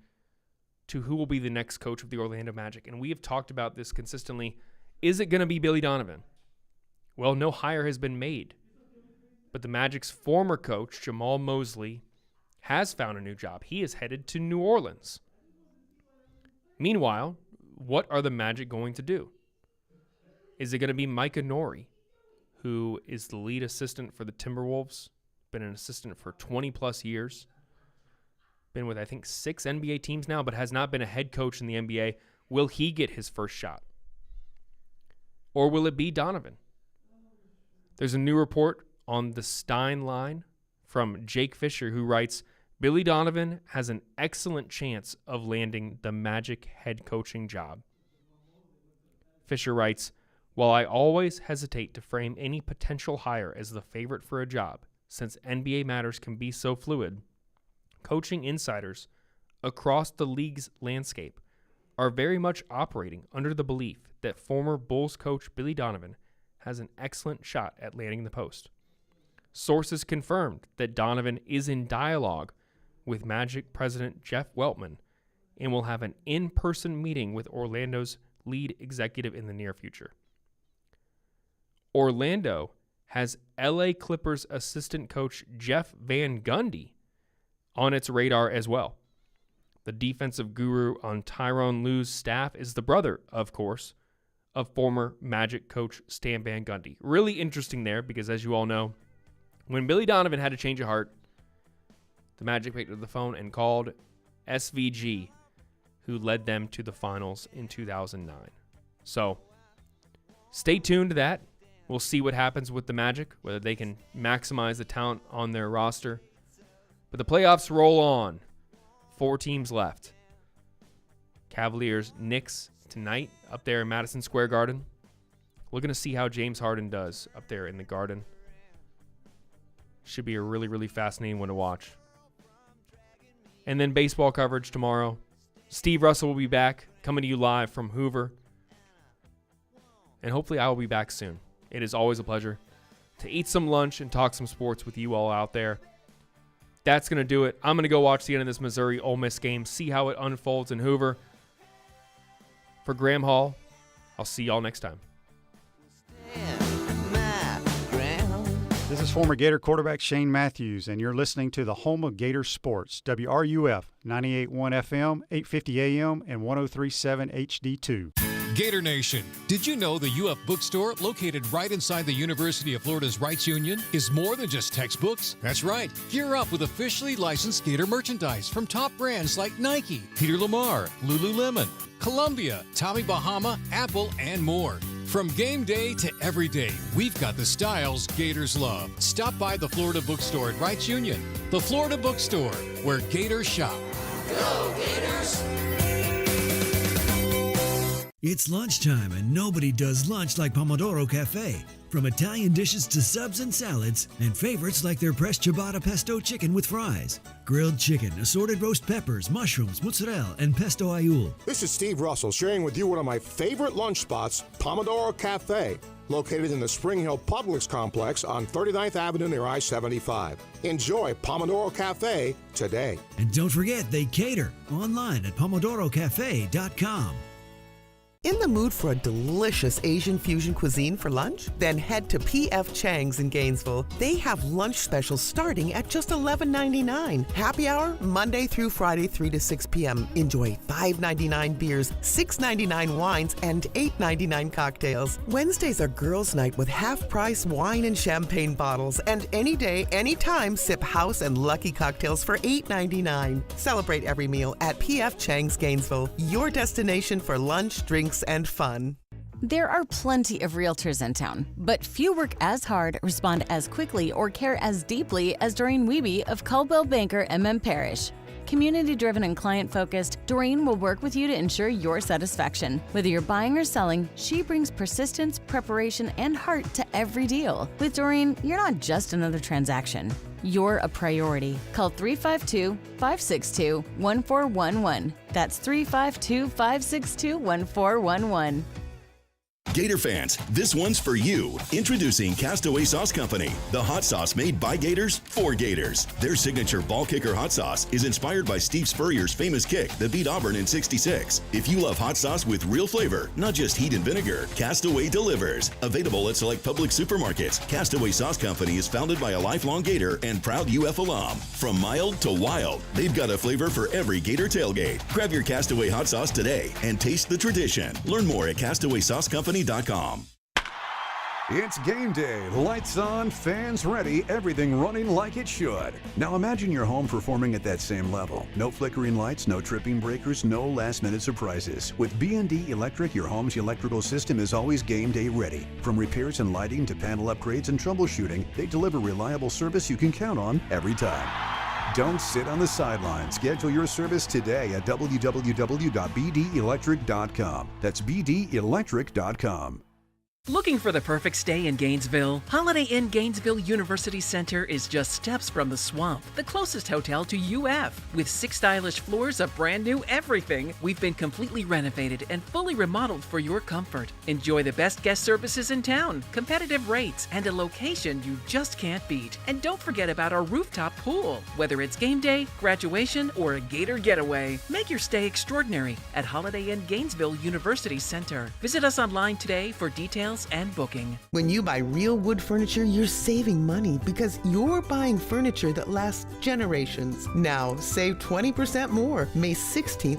Speaker 1: to who will be the next coach of the Orlando Magic. And we have talked about this consistently. Is it going to be Billy Donovan? Well, no hire has been made. But the Magic's former coach, Jamal Mosley, has found a new job. He is headed to New Orleans. Meanwhile, what are the Magic going to do? Is it going to be Micah Nori, who is the lead assistant for the Timberwolves, been an assistant for 20-plus years, been with, I think, 6 NBA teams now, but has not been a head coach in the NBA. Will he get his first shot? Or will it be Donovan? There's a new report on the Stein line from Jake Fisher, who writes, Billy Donovan has an excellent chance of landing the Magic head coaching job. Fisher writes, while I always hesitate to frame any potential hire as the favorite for a job, since NBA matters can be so fluid, coaching insiders across the league's landscape are very much operating under the belief that former Bulls coach Billy Donovan has an excellent shot at landing the post. Sources confirmed that Donovan is in dialogue with Magic president Jeff Weltman and will have an in-person meeting with Orlando's lead executive in the near future. Orlando has LA Clippers assistant coach Jeff Van Gundy on its radar as well. The defensive guru on Tyronn Lue's staff is the brother, of course, of former Magic coach Stan Van Gundy. Really interesting there because, as you all know, when Billy Donovan had a change of heart, the Magic picked up the phone and called SVG, who led them to the finals in 2009. So, stay tuned to that. We'll see what happens with the Magic, whether they can maximize the talent on their roster. But the playoffs roll on. 4 teams left. Cavaliers, Knicks tonight up there in Madison Square Garden. We're going to see how James Harden does up there in the Garden. Should be a really, really fascinating one to watch. And then baseball coverage tomorrow. Steve Russell will be back, coming to you live from Hoover. And hopefully I will be back soon. It is always a pleasure to eat some lunch and talk some sports with you all out there. That's going to do it. I'm going to go watch the end of this Missouri-Ole Miss game, see how it unfolds in Hoover. For Graham Hall, I'll see y'all next time.
Speaker 4: This is former Gator quarterback Shane Matthews, and you're listening to the home of Gator Sports, WRUF, 98.1 FM, 850 AM, and 103.7 HD2.
Speaker 5: Gator Nation, did you know the UF bookstore, located right inside the University of Florida's Rights Union, is more than just textbooks? That's right. Gear up with officially licensed Gator merchandise from top brands like Nike, Peter Lamar, Lululemon, Columbia, Tommy Bahama, Apple, and more. From game day to every day, we've got the styles Gators love. Stop by the Florida bookstore at Rights Union. The Florida bookstore, where Gators shop.
Speaker 15: Go Gators!
Speaker 16: It's lunchtime, and nobody does lunch like Pomodoro Cafe. From Italian dishes to subs and salads, and favorites like their pressed ciabatta pesto chicken with fries, grilled chicken, assorted roast peppers, mushrooms, mozzarella, and pesto aioli.
Speaker 18: This is Steve Russell sharing with you one of my favorite lunch spots, Pomodoro Cafe, located in the Spring Hill Publix complex on 39th Avenue near I-75. Enjoy Pomodoro Cafe today.
Speaker 16: And don't forget, they cater online at pomodorocafe.com.
Speaker 23: In the mood for a delicious Asian fusion cuisine for lunch? Then head to P.F. Chang's in Gainesville. They have lunch specials starting at just $11.99. Happy hour, Monday through Friday, 3 to 6 p.m. Enjoy $5.99 beers, $6.99 wines, and $8.99 cocktails. Wednesdays are girls' night with half-price wine and champagne bottles. And any day, anytime, sip house and lucky cocktails for $8.99. Celebrate every meal at P.F. Chang's Gainesville, your destination for lunch, drinks, and fun.
Speaker 24: There are plenty of realtors in town, but few work as hard, respond as quickly, or care as deeply as Doreen Wiebe of Caldwell Banker MM Parrish. Community-driven and client-focused, Doreen will work with you to ensure your satisfaction. Whether you're buying or selling, she brings persistence, preparation, and heart to every deal. With Doreen, you're not just another transaction. You're a priority. Call 352-562-1411. That's 352-562-1411.
Speaker 3: Gator fans, this one's for you. Introducing Castaway Sauce Company, the hot sauce made by Gators for Gators. Their signature ball kicker hot sauce is inspired by Steve Spurrier's famous kick that beat Auburn in '66. If you love hot sauce with real flavor, not just heat and vinegar, Castaway delivers. Available at select public supermarkets, Castaway Sauce Company is founded by a lifelong Gator and proud UF alum. From mild to wild, they've got a flavor for every Gator tailgate. Grab your Castaway hot sauce today and taste the tradition. Learn more at CastawaySauceCompany.com.
Speaker 6: It's game day. Lights on, fans ready, everything running like it should. Now imagine your home performing at that same level. No flickering lights, no tripping breakers, no last-minute surprises. With B&D Electric, your home's electrical system is always game day ready. From repairs and lighting to panel upgrades and troubleshooting, they deliver reliable service you can count on every time. Don't sit on the sidelines. Schedule your service today at www.bdelectric.com. That's bdelectric.com.
Speaker 7: Looking for the perfect stay in Gainesville? Holiday Inn Gainesville University Center is just steps from the Swamp, the closest hotel to UF. With 6 stylish floors of brand new everything, we've been completely renovated and fully remodeled for your comfort. Enjoy the best guest services in town, competitive rates, and a location you just can't beat. And don't forget about our rooftop pool. Whether it's game day, graduation, or a Gator getaway, make your stay extraordinary at Holiday Inn Gainesville University Center. Visit us online today for details and booking.
Speaker 23: When you buy real wood furniture, you're saving money because you're buying furniture that lasts generations. Now, save 20% more May 16th